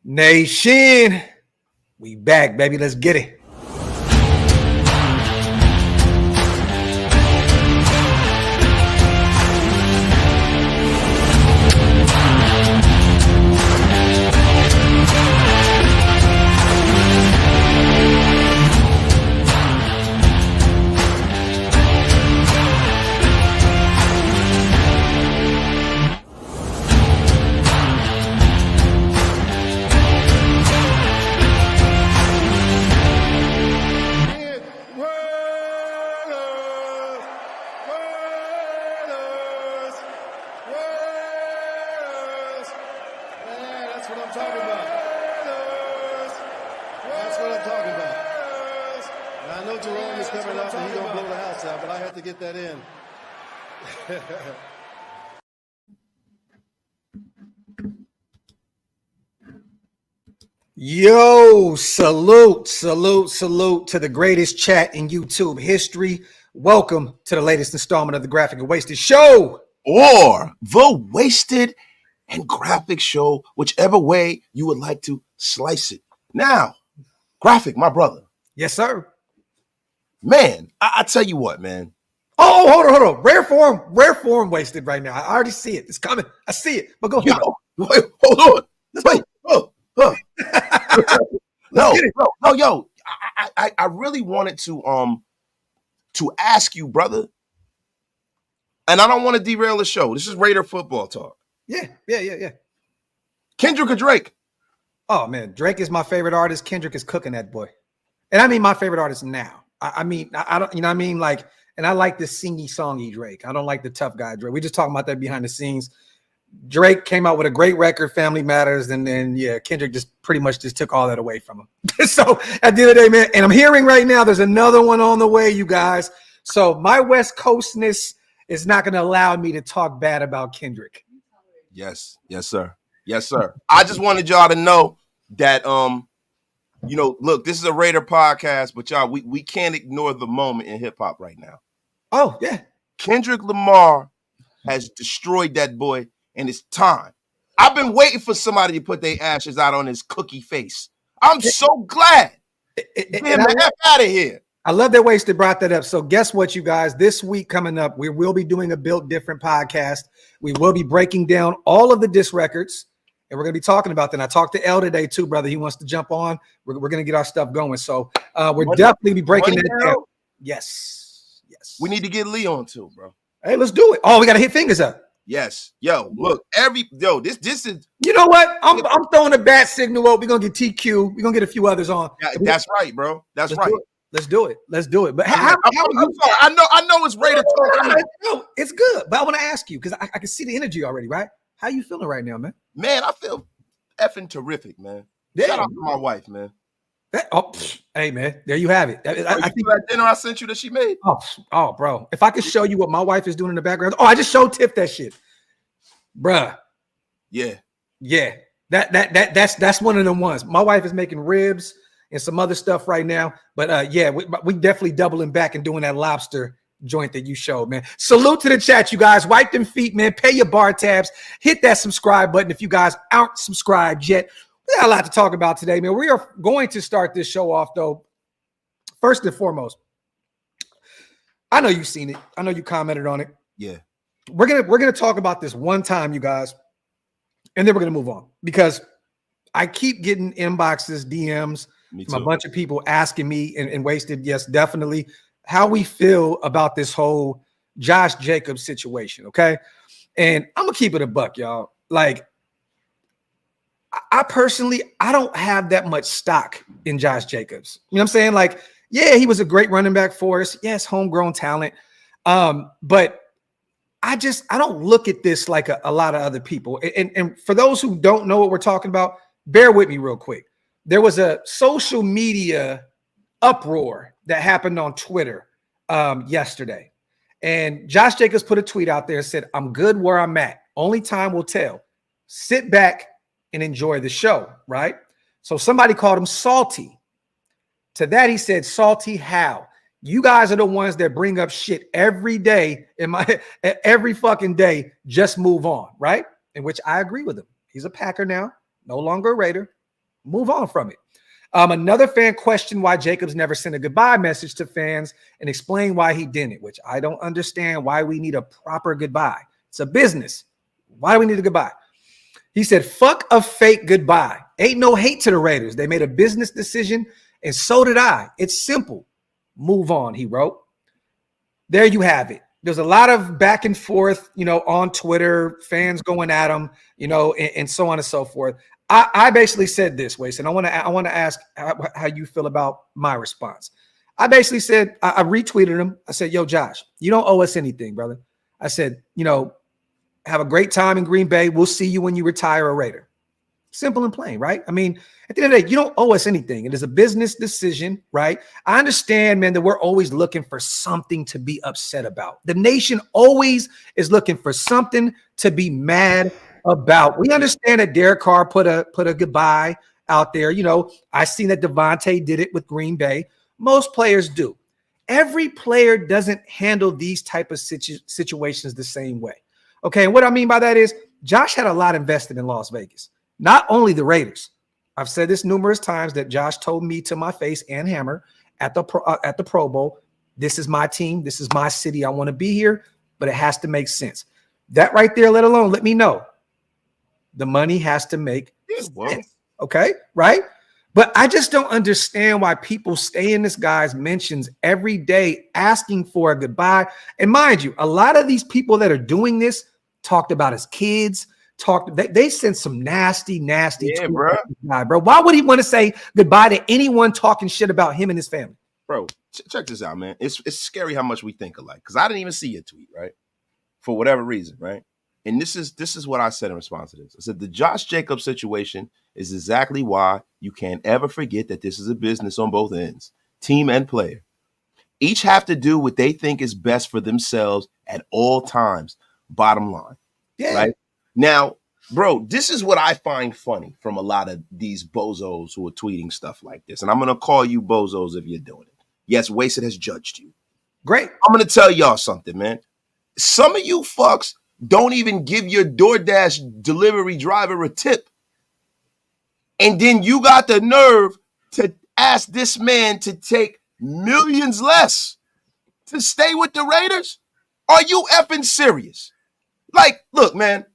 Nation, we back, baby. Let's get it. Yo, salute to the greatest chat in YouTube history. Welcome to the latest installment of the Graphk and Wasted Show. Or the Wasted and Graphk Show, whichever way you would like to slice it. Now, Graphk, my brother. Yes, sir. Man, I tell you what, man. Oh, hold on. Rare form wasted right now. I already see it. It's coming. I see it. But go ahead. Wait, hold on. Wait. No, yo. I really wanted to ask you, brother. And I don't want to derail the show. This is Raider football talk. Yeah. Kendrick or Drake? Oh man, Drake is my favorite artist. Kendrick is cooking that boy. And I mean my favorite artist now. I don't, you know what I mean? Like, and I like the singy songy Drake. I don't like the tough guy Drake. We just talking about that behind the scenes. Drake came out with a great record, Family Matters, and then Kendrick just pretty much just took all that away from him. So at the end of the day, man, and I'm hearing right now there's another one on the way, you guys. So my West Coastness is not going to allow me to talk bad about Kendrick. Yes, sir. I just wanted y'all to know that look, this is a Raider podcast, but y'all, we can't ignore the moment in hip hop right now. Oh yeah, Kendrick Lamar has destroyed that boy. And it's time. I've been waiting for somebody to put their ashes out on his cookie face. I'm so glad. Get him the F out of here. I love that Wasted brought that up. So guess what, you guys? This week coming up, we will be doing a Built Different podcast. We will be breaking down all of the disc records, and we're going to be talking about that. And I talked to L today too, brother. He wants to jump on. We're going to get our stuff going. So we're definitely be breaking that down. Yes. We need to get Leon too, bro. Hey, let's do it. Oh, we got to hit fingers up. Yes. Yo, look, this is. You know what? I'm throwing a bat signal up. We're going to get TQ. We're going to get a few others on. Yeah, that's right, bro. That's right. Let's do it. But I'm sorry. I know it's Raider talk. No, it's good. But I want to ask you, because I can see the energy already, right? How you feeling right now, man? Man, I feel effing terrific, man. Yeah. Shout out to my wife, man. Hey, man, there you have it. I think that dinner I sent you that she made. Oh, bro. If I could show you what my wife is doing in the background. Oh, I just showed Tiff that shit. Bruh. Yeah. That's one of them ones. My wife is making ribs and some other stuff right now. But we definitely doubling back and doing that lobster joint that you showed, man. Salute to the chat, you guys. Wipe them feet, man. Pay your bar tabs. Hit that subscribe button if you guys aren't subscribed yet. We got a lot to talk about today, man. We are going to start this show off, though. First and foremost, I know you've seen it. I know you commented on it. Yeah. We're gonna talk about this one time, you guys, and then we're gonna move on, because I keep getting inboxes, DMs from a bunch of people asking me and Wasted, yes, definitely, how we feel about this whole Josh Jacobs situation, okay? And I'm gonna keep it a buck, y'all. Like, I personally, I don't have that much stock in Josh Jacobs. You know what I'm saying? Like, yeah, he was a great running back for us. Yes, homegrown talent. But I don't look at this like a lot of other people. And for those who don't know what we're talking about, bear with me real quick. There was a social media uproar that happened on Twitter yesterday. And Josh Jacobs put a tweet out there and said, "I'm good where I'm at. Only time will tell. Sit back and enjoy the show," right? So somebody called him salty. To that, he said, "Salty how? You guys are the ones that bring up shit every day every fucking day. Just move on," right? In which I agree with him. He's a Packer now, no longer a Raider. Move on from it. Another fan questioned why Jacobs never sent a goodbye message to fans and explained why he didn't, which I don't understand why we need a proper goodbye. It's a business. Why do we need a goodbye? He said, fuck a fake goodbye. Ain't no hate to the Raiders. They made a business decision, and so did I. It's simple. Move on, he wrote. There you have it. There's a lot of back and forth, on Twitter, fans going at him, and so on and so forth. I basically said this, Wace, and I want to ask how you feel about my response. I basically said, I retweeted him. I said, yo, Josh, you don't owe us anything, brother. I said, have a great time in Green Bay. We'll see you when you retire a Raider. Simple and plain, right? I mean, at the end of the day, you don't owe us anything. It is a business decision, right? I understand, man, that we're always looking for something to be upset about. The nation always is looking for something to be mad about. We understand that Derek Carr put a goodbye out there. I seen that Devontae did it with Green Bay. Most players do. Every player doesn't handle these type of situations the same way. Okay, and what I mean by that is Josh had a lot invested in Las Vegas. Not only the Raiders. I've said this numerous times that Josh told me to my face and Hammer at the Pro Bowl, this is my team, this is my city, I want to be here, but it has to make sense. That right there, let me know. The money has to make sense. Okay, right? But I just don't understand why people stay in this guy's mentions every day asking for a goodbye. And mind you, a lot of these people that are doing this talked about his kids, they sent some nasty bro. Why would he want to say goodbye to anyone talking shit about him and his family? Bro, check this out, man. It's scary how much we think alike. Because I didn't even see your tweet, right? For whatever reason, right? And this is what I said in response to this. I said the Josh Jacobs situation is exactly why you can't ever forget that this is a business on both ends, team and player. Each have to do what they think is best for themselves at all times. Bottom line, right? Now, bro, this is what I find funny from a lot of these bozos who are tweeting stuff like this. And I'm going to call you bozos if you're doing it. Yes, Wasted has judged you. Great. I'm going to tell y'all something, man. Some of you fucks don't even give your DoorDash delivery driver a tip. And then you got the nerve to ask this man to take millions less to stay with the Raiders? Are you effing serious? Like, look, man.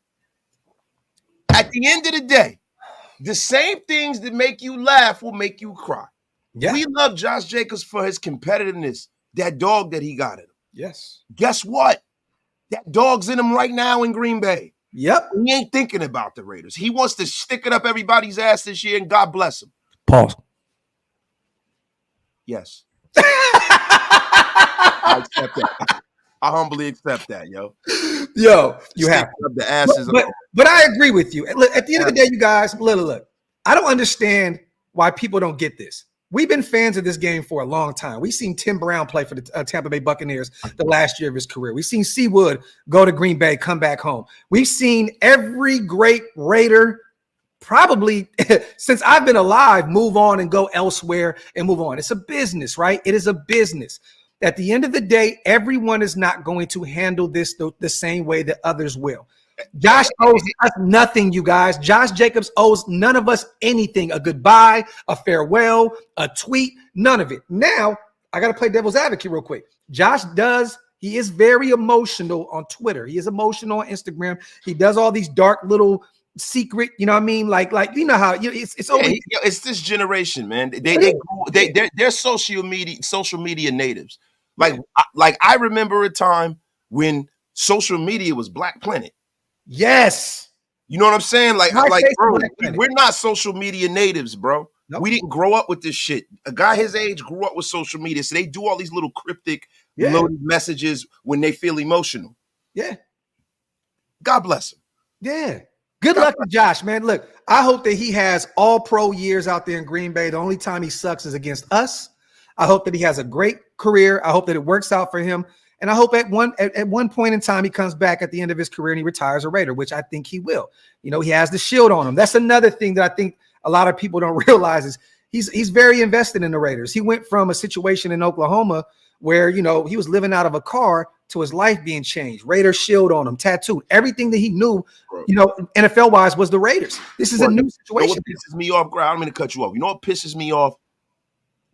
At the end of the day, the same things that make you laugh will make you cry. Yeah. We love Josh Jacobs for his competitiveness, that dog that he got in him. Yes. Guess what? That dog's in him right now in Green Bay. Yep. He ain't thinking about the Raiders. He wants to stick it up everybody's ass this year, and God bless him. Pause. Yes. I accept that. I humbly accept that, yo. Yo, you have the asses. But I agree with you. Look, at the end of the day, you guys, look. I don't understand why people don't get this. We've been fans of this game for a long time. We've seen Tim Brown play for the Tampa Bay Buccaneers the last year of his career. We've seen Seawood go to Green Bay, come back home. We've seen every great Raider probably since I've been alive move on and go elsewhere and move on. It's a business, right? It is a business. At the end of the day, everyone is not going to handle this the same way that others will. Josh owes us nothing, you guys. Josh Jacobs owes none of us anything. A goodbye, a farewell, a tweet, none of it. Now, I got to play devil's advocate real quick. He is very emotional on Twitter. He is emotional on Instagram. He does all these dark little secret, you know what I mean? Like you know how it's always it's this generation, man. They're social media natives. Like I remember a time when social media was Black Planet. Yes. You know what I'm saying? Like bro, we're not social media natives, bro. Nope. We didn't grow up with this shit. A guy his age grew up with social media. So they do all these little cryptic loaded messages when they feel emotional. Yeah. God bless him. Yeah. Good luck to Josh, man. Look, I hope that he has all pro years out there in Green Bay. The only time he sucks is against us. I hope that he has a great career. I hope that it works out for him. And I hope at one point in time he comes back at the end of his career and he retires a Raider, which I think he will. You know, he has the shield on him. That's another thing that I think a lot of people don't realize is he's very invested in the Raiders. He went from a situation in Oklahoma where, you know, he was living out of a car to his life being changed. Raider shield on him, tattooed. Everything that he knew, NFL wise, was the Raiders. This is a new situation. You know what pisses me off, Graham? I'm going to cut you off. You know what pisses me off?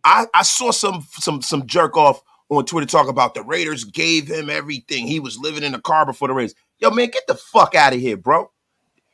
I saw some jerk off on Twitter talk about the Raiders gave him everything. He was living in a car before the Raiders. Yo, man, get the fuck out of here, bro.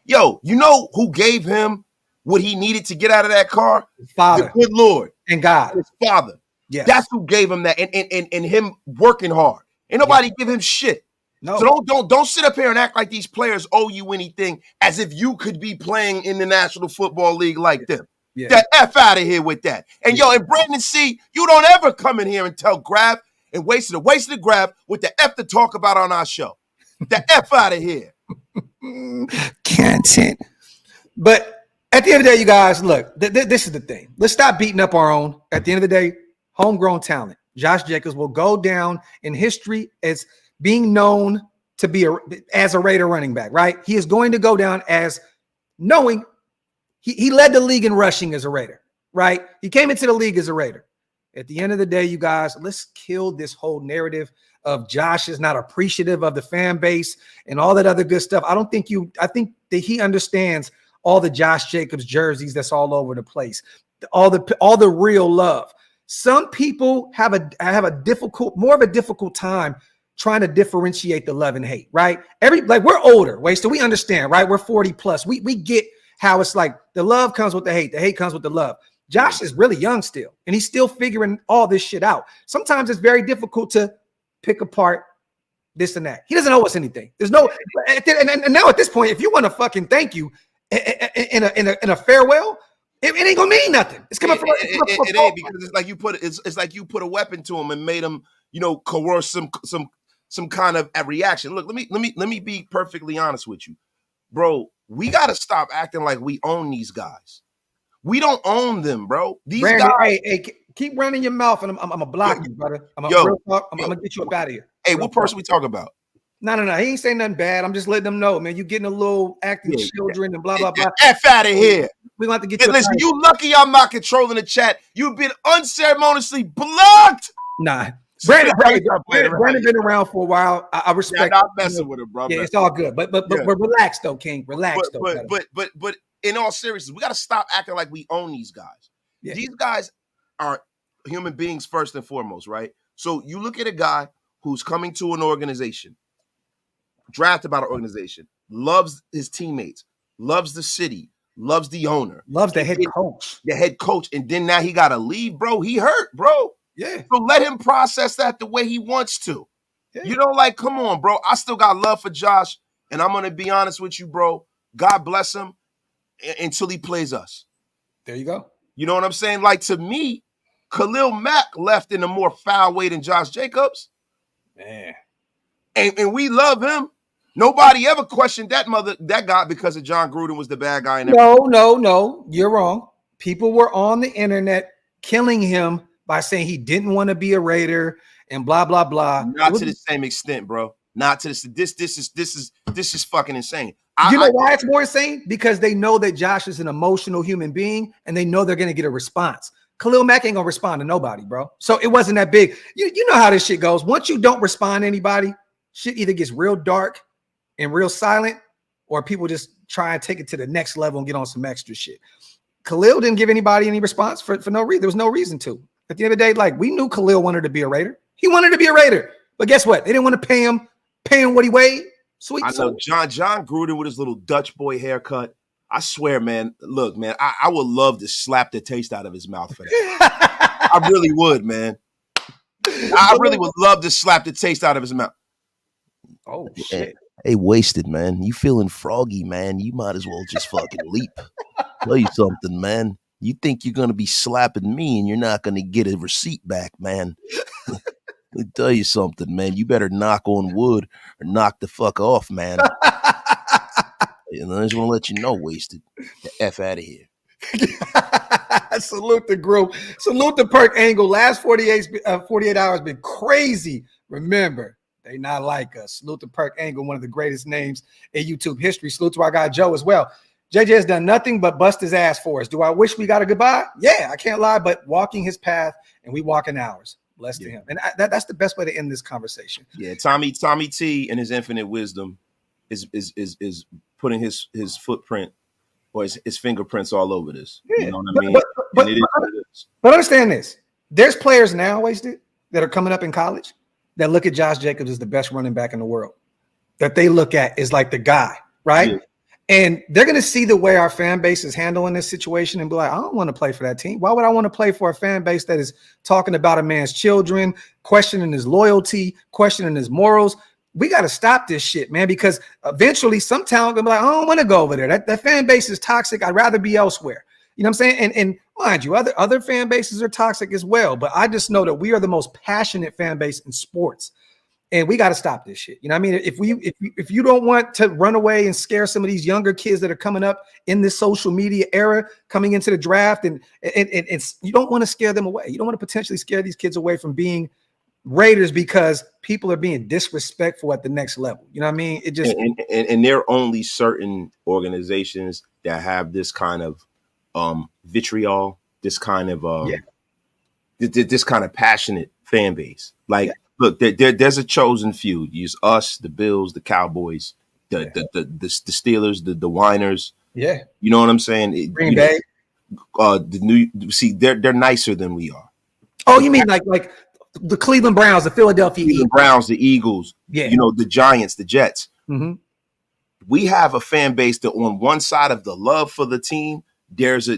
Yo, you know who gave him what he needed to get out of that car? His father. The good Lord. And God. His father. Yes. That's who gave him that, and him working hard. Ain't nobody give him shit. No. So don't sit up here and act like these players owe you anything as if you could be playing in the National Football League like them. Yeah. Get F out of here with that. And yo, and Brandon C, you don't ever come in here and tell Graphk and waste the Graphk with the F to talk about on our show. The F out of here. Content. But at the end of the day, you guys, look, this is the thing. Let's stop beating up our own. At the end of the day, homegrown talent. Josh Jacobs will go down in history as being known to be as a Raider running back, right? He is going to go down as knowing he led the league in rushing as a Raider, right? He came into the league as a Raider. At the end of the day, you guys, let's kill this whole narrative of Josh is not appreciative of the fan base and all that other good stuff. I think that he understands all the Josh Jacobs jerseys that's all over the place, all the real love. Some people have more of a difficult time trying to differentiate the love and hate, right? We're older, so we understand, right? We're 40 plus. We get how it's like the love comes with the hate comes with the love. Josh is really young still, and he's still figuring all this shit out. Sometimes it's very difficult to pick apart this and that. He doesn't owe us anything. There's no, and now at this point, if you want to fucking thank you in a farewell, it ain't gonna mean nothing. It's coming from it ain't, because it's like you put a weapon to him and made him, coerce some kind of a reaction. Look, let me be perfectly honest with you, bro. We gotta stop acting like we own these guys. We don't own them, bro. These Brandon, guys. Hey, keep running your mouth, and I'm gonna block you, brother. I'm gonna get you up out of here. Hey, what person we talking about? No. He ain't saying nothing bad. I'm just letting them know, man. You getting a little acting children and blah blah blah. F out of here. We gonna have to get you. Listen, you lucky I'm not controlling the chat. You've been unceremoniously blocked. Nah. Brandon been around for a while. I respect. I'm not messing with him, bro. Yeah, it's all good. But relax though, King. Relax though. But in all seriousness, we got to stop acting like we own these guys. Yeah. These guys are human beings first and foremost, right? So you look at a guy who's coming to an organization, drafted by an organization, loves his teammates, loves the city, loves the owner, loves the head coach. The head coach, and then now he got to leave, bro. He hurt, bro. Yeah. So let him process that the way he wants to. Yeah. Come on, bro. I still got love for Josh, and I'm going to be honest with you, bro. God bless him until he plays us. There you go. You know what I'm saying? Like, to me, Khalil Mack left in a more foul way than Josh Jacobs. Man. And we love him. Nobody ever questioned that guy because of John Gruden was the bad guy. No. You're wrong. People were on the internet killing him by saying he didn't want to be a Raider and blah, blah, blah. Not to the same extent, bro. Not to this. This is fucking insane. You know why it's more insane? Because they know that Josh is an emotional human being, and they know they're going to get a response. Khalil Mack ain't going to respond to nobody, bro. So it wasn't that big. You know how this shit goes. Once you don't respond to anybody, shit either gets real dark and real silent, or people just try and take it to the next level and get on some extra shit. Khalil didn't give anybody any response for no reason. There was no reason to. At the end of the day, we knew Khalil wanted to be a Raider. He wanted to be a Raider. But guess what? They didn't want to pay him what he weighed. Sweet. I know John Gruden with his little Dutch boy haircut. I swear, man. Look, man, I would love to slap the taste out of his mouth for that. I really would, man. I really would love to slap the taste out of his mouth. Oh, shit. Hey, wasted, man. You feeling froggy, man. You might as well just fucking leap. Tell you something, man. You think you're going to be slapping me and you're not going to get a receipt back, man. Let me tell you something, man. You better knock on wood or knock the fuck off, man. And I just want to let you know, wasted. The F out of here. Salute the group. Salute the Perk Angle. Last 48 hours been crazy. Remember, they not like us. Salute the Perk Angle, one of the greatest names in YouTube history. Salute to our guy Joe as well. JJ has done nothing but bust his ass for us. Do I wish we got a goodbye? Yeah, I can't lie, but walking his path and we walking ours. Bless to him. And that's the best way to end this conversation. Yeah, Tommy T in his infinite wisdom is putting his footprint or his fingerprints all over this. Yeah. You know what I mean? But understand this. There's players now, Wasted, that are coming up in college that look at Josh Jacobs as the best running back in the world. That they look at is like the guy, right? Yeah. And they're going to see the way our fan base is handling this situation and be like, I don't want to play for that team. Why would I want to play for a fan base that is talking about a man's children, questioning his loyalty, questioning his morals? We got to stop this shit, man, because eventually some talent going to be like, I don't want to go over there. That fan base is toxic. I'd rather be elsewhere. You know what I'm saying? And mind you, other fan bases are toxic as well. But I just know that we are the most passionate fan base in sports. And we got to stop this shit. You know what I mean? If you don't want to run away and scare some of these younger kids that are coming up in this social media era, coming into the draft, and you don't want to scare them away. You don't want to potentially scare these kids away from being Raiders because people are being disrespectful at the next level. You know what I mean? It just and there are only certain organizations that have this kind of vitriol, this kind of this kind of passionate fan base. Like, look, there's a chosen few. Use us, the Bills, the Cowboys, the Steelers, the Whiners. Yeah, you know what I'm saying. Green Bay. They're nicer than we are. Oh, you mean like the Cleveland Browns, the Philadelphia Eagles. Browns, the Eagles. Yeah, you know, the Giants, the Jets. Mm-hmm. We have a fan base that on one side of the love for the team, there's a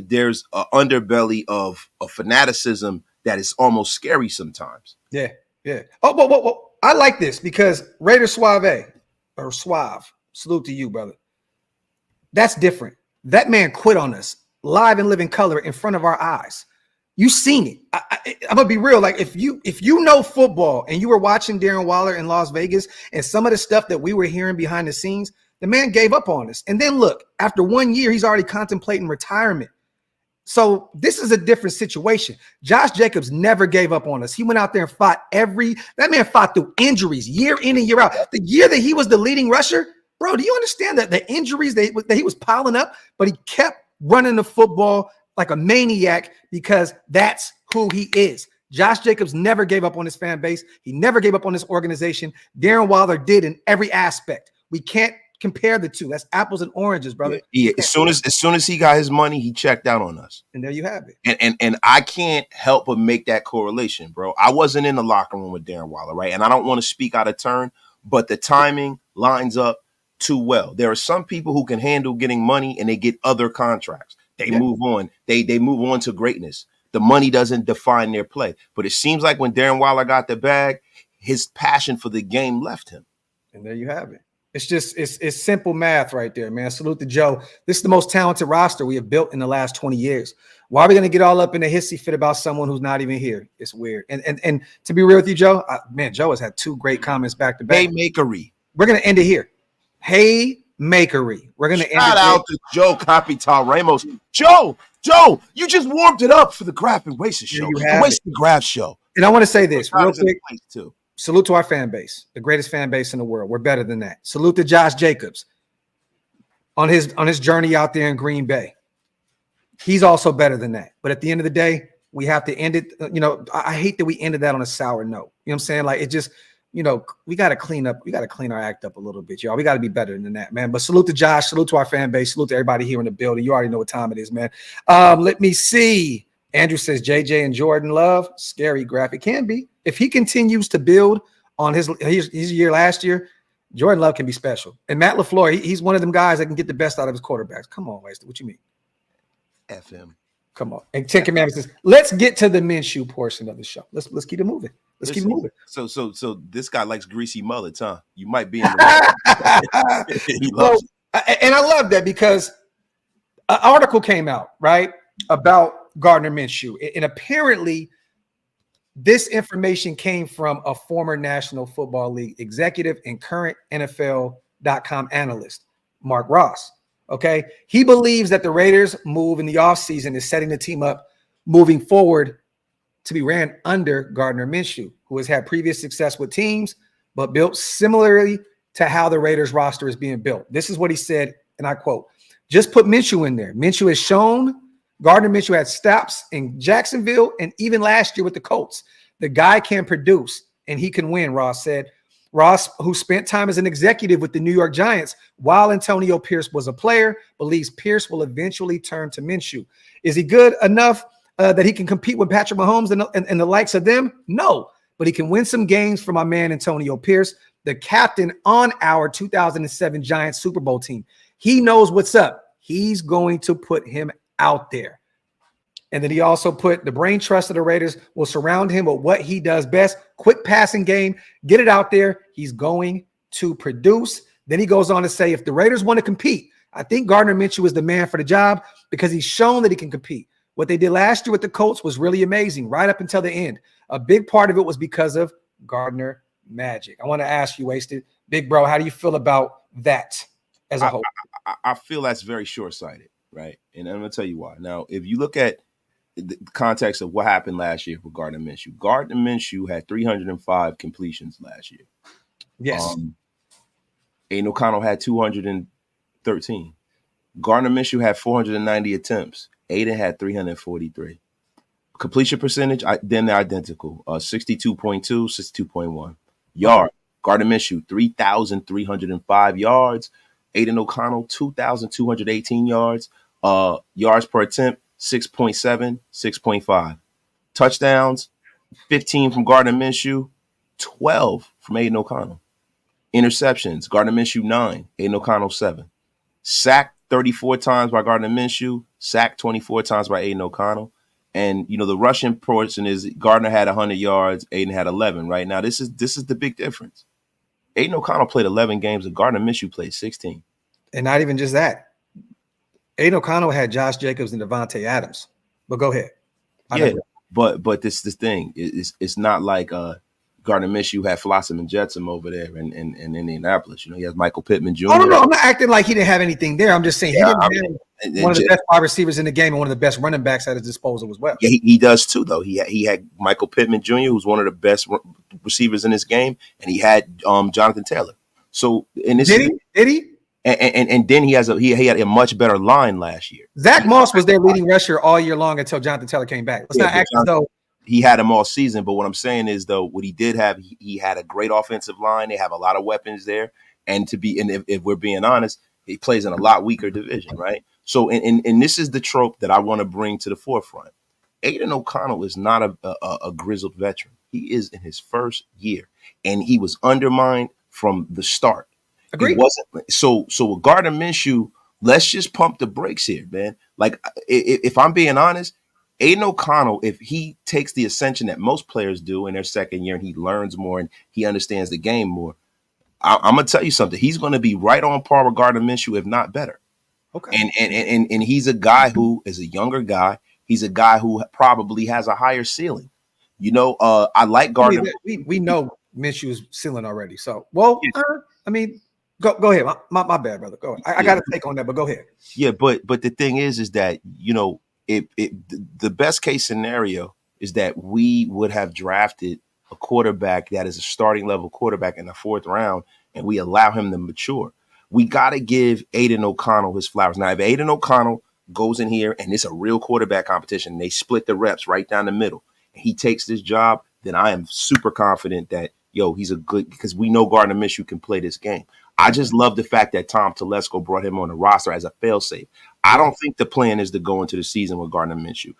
underbelly of fanaticism that is almost scary sometimes. Yeah. Yeah. Oh, but I like this because Raider Suave, salute to you, brother. That's different. That man quit on us live and living color in front of our eyes. You seen it. I'm gonna be real. Like if you know football and you were watching Darren Waller in Las Vegas and some of the stuff that we were hearing behind the scenes, the man gave up on us. And then look, after 1 year, he's already contemplating retirement. So this is a different situation. Josh Jacobs never gave up on us. He went out there and fought that man fought through injuries year in and year out. The year that he was the leading rusher, bro, do you understand that the injuries that he was piling up, but he kept running the football like a maniac because that's who he is. Josh Jacobs never gave up on his fan base. He never gave up on his organization. Darren Waller did in every aspect. We can't compare the two. That's apples and oranges, brother. Yeah. As soon as he got his money, he checked out on us. And there you have it. And I can't help but make that correlation, bro. I wasn't in the locker room with Darren Waller, right? And I don't want to speak out of turn, but the timing lines up too well. There are some people who can handle getting money and they get other contracts. They move on. They move on to greatness. The money doesn't define their play. But it seems like when Darren Waller got the bag, his passion for the game left him. And there you have it. It's just it's simple math right there, man. Salute to Joe. This is the most talented roster we have built in the last 20 years. Why are we going to get all up in a hissy fit about someone who's not even here? It's weird. And to be real with you, Joe, Joe has had two great comments back to back. Haymakery. We're going to end it here. Haymakery. We're going to end it. Shout out to Joe Capital Ramos. Joe, you just warmed it up for the Graphk and Wasted show. The Wasted Graphk show. And I want to say this real quick. Too. Salute to our fan base, the greatest fan base in the world. We're better than that. Salute to Josh Jacobs on his journey out there in Green Bay. He's also better than that. But at the end of the day, we have to end it. You know, I hate that we ended that on a sour note. You know what I'm saying? Like it just, you know, we got to clean up. We got to clean our act up a little bit, y'all. We got to be better than that, man. But salute to Josh. Salute to our fan base. Salute to everybody here in the building. You already know what time it is, man. Let me see. Andrew says JJ and Jordan Love. Scary Graphk. It can be. If he continues to build on his year last year, Jordan Love can be special. And Matt LaFleur, he's one of them guys that can get the best out of his quarterbacks. Come on, Wasted. What you mean? F him. Come on. And Ten Commandments says, let's get to the Minshew portion of the show. Let's keep it moving. Keep it moving. So this guy likes greasy mullets, huh? You might be in the He loves it. And I love that because an article came out, right, about Gardner Minshew. And apparently this information came from a former National Football League executive and current NFL.com analyst, Mark Ross. Okay. He believes that the Raiders move in the offseason is setting the team up moving forward to be ran under Gardner Minshew, who has had previous success with teams, but built similarly to how the Raiders roster is being built. This is what he said, and I quote, just put Minshew in there. Minshew has shown Gardner Minshew had stops in Jacksonville and even last year with the Colts. The guy can produce and he can win, Ross said. Ross, who spent time as an executive with the New York Giants while Antonio Pierce was a player, believes Pierce will eventually turn to Minshew. Is he good enough that he can compete with Patrick Mahomes and the likes of them? No, but he can win some games for my man Antonio Pierce, the captain on our 2007 Giants Super Bowl team. He knows what's up. He's going to put him out there. And then he also put the brain trust of the Raiders will surround him with what he does best. Quick passing game, get it out there. He's going to produce. Then he goes on to say, if the Raiders want to compete, I think Gardner Minshew is the man for the job because he's shown that he can compete. What they did last year with the Colts was really amazing right up until the end. A big part of it was because of Gardner Magic. I want to ask you, Wasted, big bro, how do you feel about that as a whole? I feel that's very short-sighted, right? And I'm going to tell you why. Now, if you look at the context of what happened last year with Gardner Minshew had 305 completions last year. Yes. Aiden O'Connell had 213. Gardner Minshew had 490 attempts. Aiden had 343. Completion percentage, then they're identical. 62.2, 62.1. Yard, Gardner Minshew, 3,305 yards. Aiden O'Connell, 2,218 yards. Yards per attempt, 6.7, 6.5. Touchdowns, 15 from Gardner Minshew, 12 from Aiden O'Connell. Interceptions, Gardner Minshew, 9, Aiden O'Connell, 7. Sacked 34 times by Gardner Minshew, sacked 24 times by Aiden O'Connell. And, you know, the rushing portion is Gardner had 100 yards, Aiden had 11, right? Now, this is the big difference. Aiden O'Connell played 11 games and Gardner Minshew played 16. And not even just that. Aiden O'Connell had Josh Jacobs and Devontae Adams. But go ahead. But this thing. It's not like Gardner Minshew had Flossum and Jetsam over there in Indianapolis. You know, he has Michael Pittman Jr. Oh, no, I'm not acting like he didn't have anything there. I'm just saying he didn't have one of the best wide receivers in the game and one of the best running backs at his disposal as well. Yeah, he does too, though. He had Michael Pittman Jr., who's one of the best receivers in this game, and he had Jonathan Taylor. So, and this did he? And then he had a much better line last year. Zach Moss was their leading rusher all year long until Jonathan Taylor came back. Let's not act as though he had him all season. But what I'm saying is, though, what he did have, he had a great offensive line. They have a lot of weapons there. And if we're being honest, he plays in a lot weaker division, right? So, and this is the trope that I want to bring to the forefront. Aiden O'Connell is not a grizzled veteran. He is in his first year, and he was undermined from the start. Agreed. It wasn't so with Gardner Minshew, let's just pump the brakes here, man. Like, if I'm being honest, Aiden O'Connell, if he takes the ascension that most players do in their second year and he learns more and he understands the game more, I'm gonna tell you something. He's gonna be right on par with Gardner Minshew, if not better. Okay. And he's a guy who is a younger guy. He's a guy who probably has a higher ceiling. You know, I like Gardner. We know Minshew's ceiling already. So, I mean. Go ahead. My bad, brother. Go ahead. I got to take on that, but go ahead. Yeah, but the thing is that, you know, the best case scenario is that we would have drafted a quarterback that is a starting level quarterback in the 4th round, and we allow him to mature. We got to give Aiden O'Connell his flowers. Now, if Aiden O'Connell goes in here and it's a real quarterback competition, and they split the reps right down the middle, and he takes this job, then I am super confident that, he's a good, because we know Gardner Minshew can play this game. I just love the fact that Tom Telesco brought him on the roster as a failsafe. I don't think the plan is to go into the season with Gardner Minshew.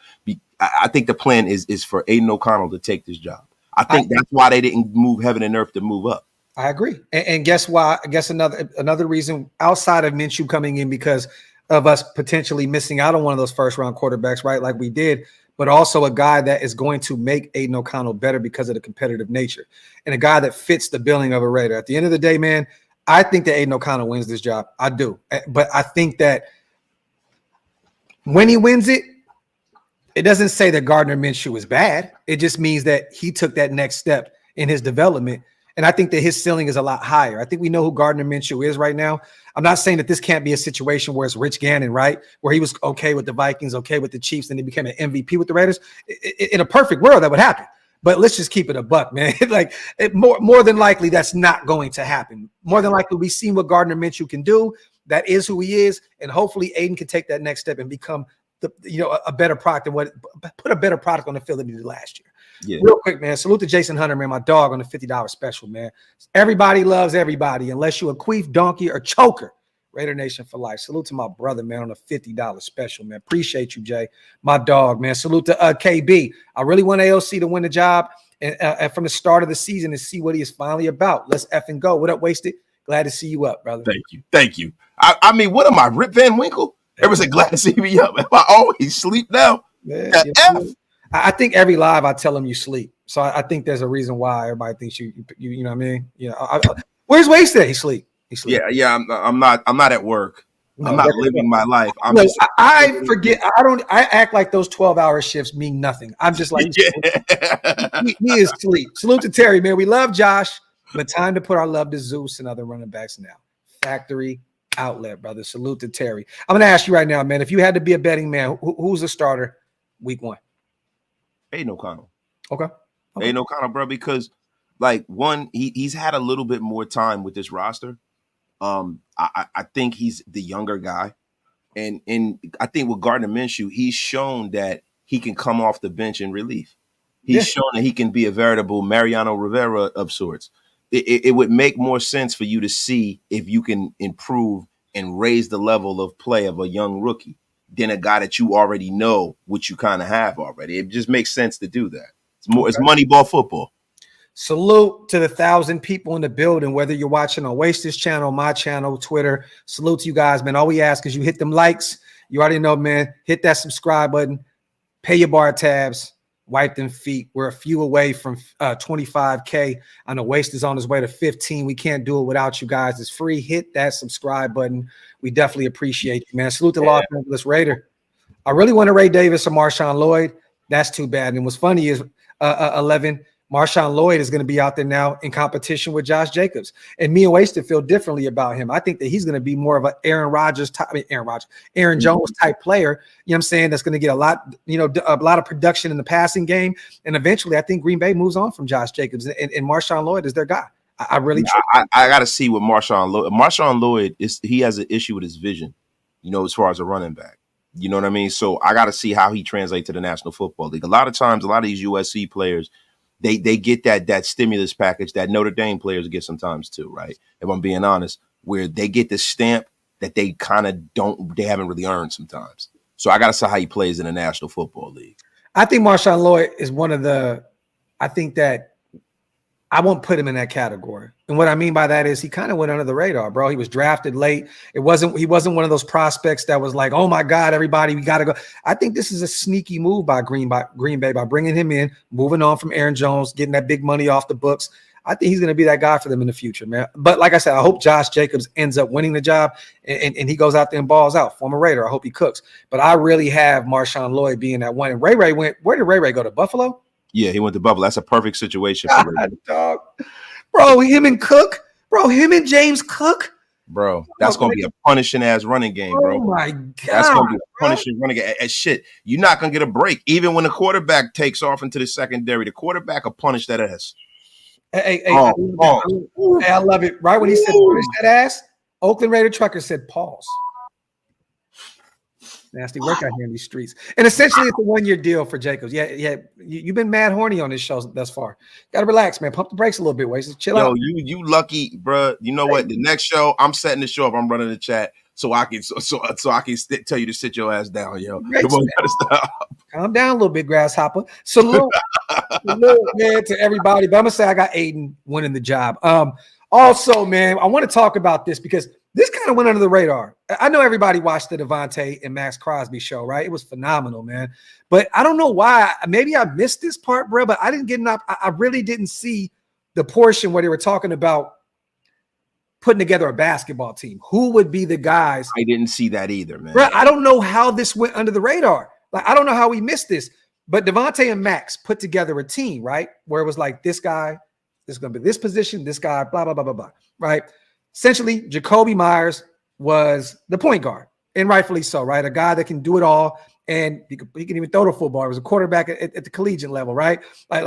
I think the plan is for Aiden O'Connell to take this job. I think that's why they didn't move heaven and earth to move up. I agree. And guess why? I guess another reason outside of Minshew coming in because of us potentially missing out on one of those first-round quarterbacks, right, like we did, but also a guy that is going to make Aiden O'Connell better because of the competitive nature and a guy that fits the billing of a Raider. At the end of the day, man, I think that Aiden O'Connell wins this job. I do. But I think that when he wins it, it doesn't say that Gardner Minshew is bad. It just means that he took that next step in his development. And I think that his ceiling is a lot higher. I think we know who Gardner Minshew is right now. I'm not saying that this can't be a situation where it's Rich Gannon, right? Where he was okay with the Vikings, okay with the Chiefs, and he became an MVP with the Raiders. In a perfect world, that would happen. But let's just keep it a buck, man. More than likely, that's not going to happen. More than likely, we've seen what Gardner Minshew can do. That is who he is. And hopefully Aiden can take that next step and become a better product than put a better product on the field than he did last year. Yeah. Real quick, man. Salute to Jason Hunter, man. My dog on the $50 special, man. Everybody loves everybody, unless you a queef, donkey, or choker. Raider Nation for life. Salute to my brother, man, on a $50 special, man. Appreciate you, Jay. My dog, man. Salute to KB. I really want AOC to win the job and from the start of the season and see what he is finally about. Let's effing go. What up, Wasted? Glad to see you up, brother. Thank you. I mean, what am I, Rip Van Winkle? Everyone's glad to see me up. Am I always sleep now? Man, I think every live I tell them you sleep. So I think there's a reason why everybody thinks you know what I mean? Where's Wasted? He sleep. Yeah. I'm not at work. No, I'm not living my life. I forget. I act like those 12-hour shifts mean nothing. I'm just like, he is sleep. Salute to Terry, man. We love Josh, but time to put our love to Zeus and other running backs now. Factory outlet, brother. Salute to Terry. I'm going to ask you right now, man, if you had to be a betting man, who's the starter week 1? Aiden O'Connell. Okay. Aiden O'Connell, bro, because like one, he's had a little bit more time with this roster. I think he's the younger guy. And I think with Gardner Minshew, he's shown that he can come off the bench in relief. He's shown that he can be a veritable Mariano Rivera of sorts. It would make more sense for you to see if you can improve and raise the level of play of a young rookie than a guy that you already know what you kind of have already. It just makes sense to do that. It's money ball football. Salute to the 1,000 people in the building, whether you're watching on Waste's channel, my channel, Twitter. Salute to you guys, man. All we ask is you hit them likes. You already know, man. Hit that subscribe button. Pay your bar tabs. Wipe them feet. We're a few away from 25K. I know Waste is on his way to 15. We can't do it without you guys. It's free. Hit that subscribe button. We definitely appreciate you, man. Salute to Los Angeles Raider. I really want to Ray Davis or Marshawn Lloyd. That's too bad. And what's funny is 11, Marshawn Lloyd is going to be out there now in competition with Josh Jacobs. And me and Wasted feel differently about him. I think that he's going to be more of an Aaron Jones type player, you know what I'm saying, that's going to get a lot of production in the passing game. And eventually I think Green Bay moves on from Josh Jacobs and Marshawn Lloyd is their guy. I really I got to see what Marshawn Lloyd. Marshawn Lloyd he has an issue with his vision, as far as a running back. You know what I mean? So I got to see how he translates to the National Football League. A lot of times, a lot of these USC players, they get that stimulus package that Notre Dame players get sometimes too, right? If I'm being honest, where they get the stamp that they kind of they haven't really earned sometimes. So I got to see how he plays in the National Football League. I think Marshawn Lloyd is I think that I won't put him in that category. And what I mean by that is he kind of went under the radar, bro. He was drafted late. He wasn't one of those prospects that was like, oh my God, everybody, we got to go. I think this is a sneaky move by Green Bay by bringing him in, moving on from Aaron Jones, getting that big money off the books. I think he's going to be that guy for them in the future, man. But like I said, I hope Josh Jacobs ends up winning the job and he goes out there and balls out. Former Raider, I hope he cooks. But I really have Marshawn Lloyd being that one. And Ray went, where did Ray go, to Buffalo? Yeah, he went to Buffalo. That's a perfect situation for Ray. Dog. Bro, him and Cook. Bro, him and James Cook. Bro, that's going to be a punishing ass running game, bro. Oh my God. That's going to be a punishing running game. And shit, you're not going to get a break. Even when the quarterback takes off into the secondary, the quarterback will punish that ass. Hey, I love it. Right when he said punish that ass, Oakland Raider trucker said pause. Nasty work out here in these streets. And essentially it's a 1-year deal for Jacobs. Yeah. You've been mad horny on this show thus far. Gotta relax, man. Pump the brakes a little bit, Wasted. Chill out. You lucky, bro. You know what? The next show, I'm setting the show up. I'm running the chat so I can tell you to sit your ass down, yo. Great, come on, gotta stop. Calm down a little bit, grasshopper. Salute man, to everybody. But I'm gonna say I got Aiden winning the job. Also, man, I want to talk about this because this kind of went under the radar. I know everybody watched the Devontae and Max Crosby show, right? It was phenomenal, man. But I don't know why. Maybe I missed this part, bro, but I didn't get enough. I really didn't see the portion where they were talking about putting together a basketball team. Who would be the guys? I didn't see that either, man. Bro, I don't know how this went under the radar. Like, I don't know how we missed this. But Devontae and Max put together a team, right? Where it was like, this guy is going to be this position, this guy, blah, blah, blah, blah, blah, right? Essentially, Jacoby Myers was the point guard, and rightfully so, right? A guy that can do it all, and he can even throw the football. He was a quarterback at the collegiate level, right?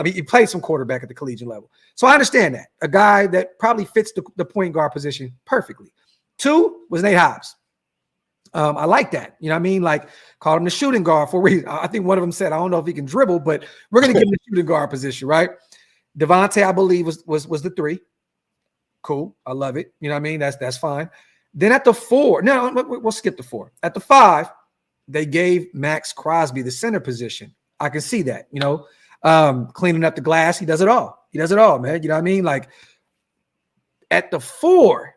He played some quarterback at the collegiate level. So I understand that. A guy that probably fits the point guard position perfectly. 2 was Nate Hobbs. I like that. You know what I mean? Like, called him the shooting guard for a reason. I think one of them said, I don't know if he can dribble, but we're going to give him the shooting guard position, right? Devontae, I believe, was the 3. Cool. I love it. You know what I mean? That's fine. Then at the 4, no, we'll skip the 4. At the 5, they gave Max Crosby the center position. I can see that, you know, cleaning up the glass. He does it all. He does it all, man. You know what I mean? Like, at the 4,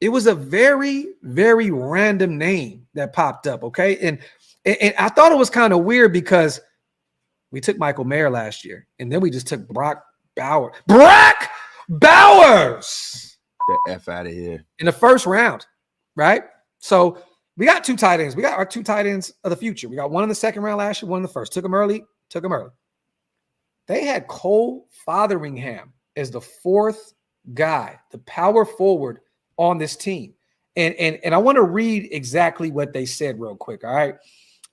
it was a very, very random name that popped up, okay? And I thought it was kind of weird because we took Michael Mayer last year, and then we just took Brock Bowers. Brock Bowers! The F out of here. In the first round, right? So we got 2 tight ends. We got our 2 tight ends of the future. We got one in the second round last year, one in the first. Took him early. They had Cole Fotheringham as the 4th guy, the power forward on this team. And I want to read exactly what they said real quick. All right.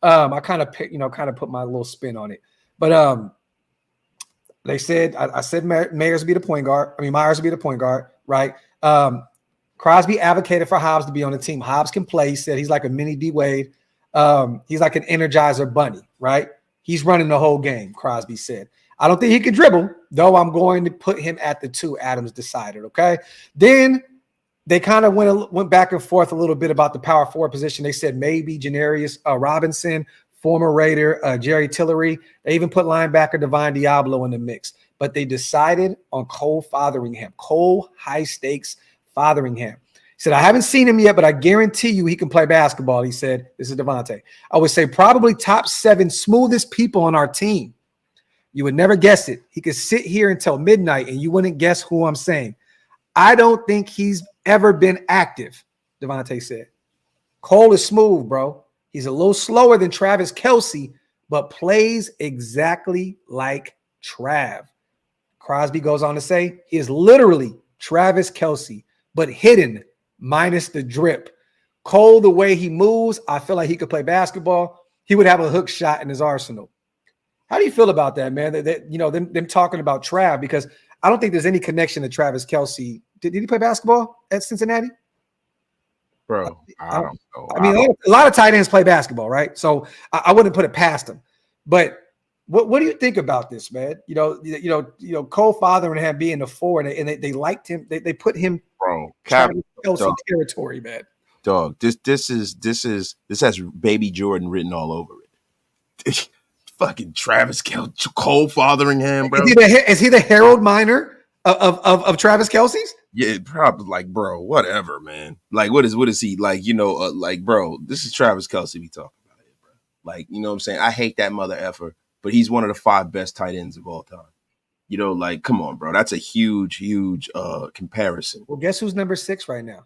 I kind of put my little spin on it. But they said, I said Myers would be the point guard. Right? Crosby advocated for Hobbs to be on the team. Hobbs can play. He said he's like a mini D Wade. He's like an Energizer bunny, right? He's running the whole game, Crosby said. I don't think he can dribble, though I'm going to put him at the 2, Adams decided, okay? Then they kind of went back and forth a little bit about the power forward position. They said maybe Janarius Robinson, former Raider, Jerry Tillery. They even put linebacker Divine Diablo in the mix. But they decided on Cole Fotheringham. Cole high-stakes Fotheringham. He said, I haven't seen him yet, but I guarantee you he can play basketball. He said, this is Devontae. I would say probably top 7 smoothest people on our team. You would never guess it. He could sit here until midnight and you wouldn't guess who I'm saying. I don't think he's ever been active, Devontae said. Cole is smooth, bro. He's a little slower than Travis Kelce, but plays exactly like Trav. Crosby goes on to say he is literally Travis Kelce, but hidden minus the drip. Cole, the way he moves, I feel like he could play basketball. He would have a hook shot in his arsenal. How do you feel about that, man? Them talking about Trav, because I don't think there's any connection to Travis Kelce. Did he play basketball at Cincinnati? Bro, I don't know. I mean, a lot of tight ends play basketball, right? So I wouldn't put it past them. But what do you think about this, man? Cole Fotheringham being the 4, and they liked him. They put him, bro, Travis Kelce territory, man. Dog, this has Baby Jordan written all over it. Fucking Travis Kelce, Cole Fotheringham, bro. Is he the Harold Miner of Travis Kelce's? Yeah, probably. Like, bro, whatever, man. Like, what is he like? Like, bro, this is Travis Kelce we talking about here, bro. Like, you know what I'm saying? I hate that mother effer, but he's one of the 5 best tight ends of all time. You know, like, come on, bro. That's a huge comparison. Well, guess who's number 6 right now?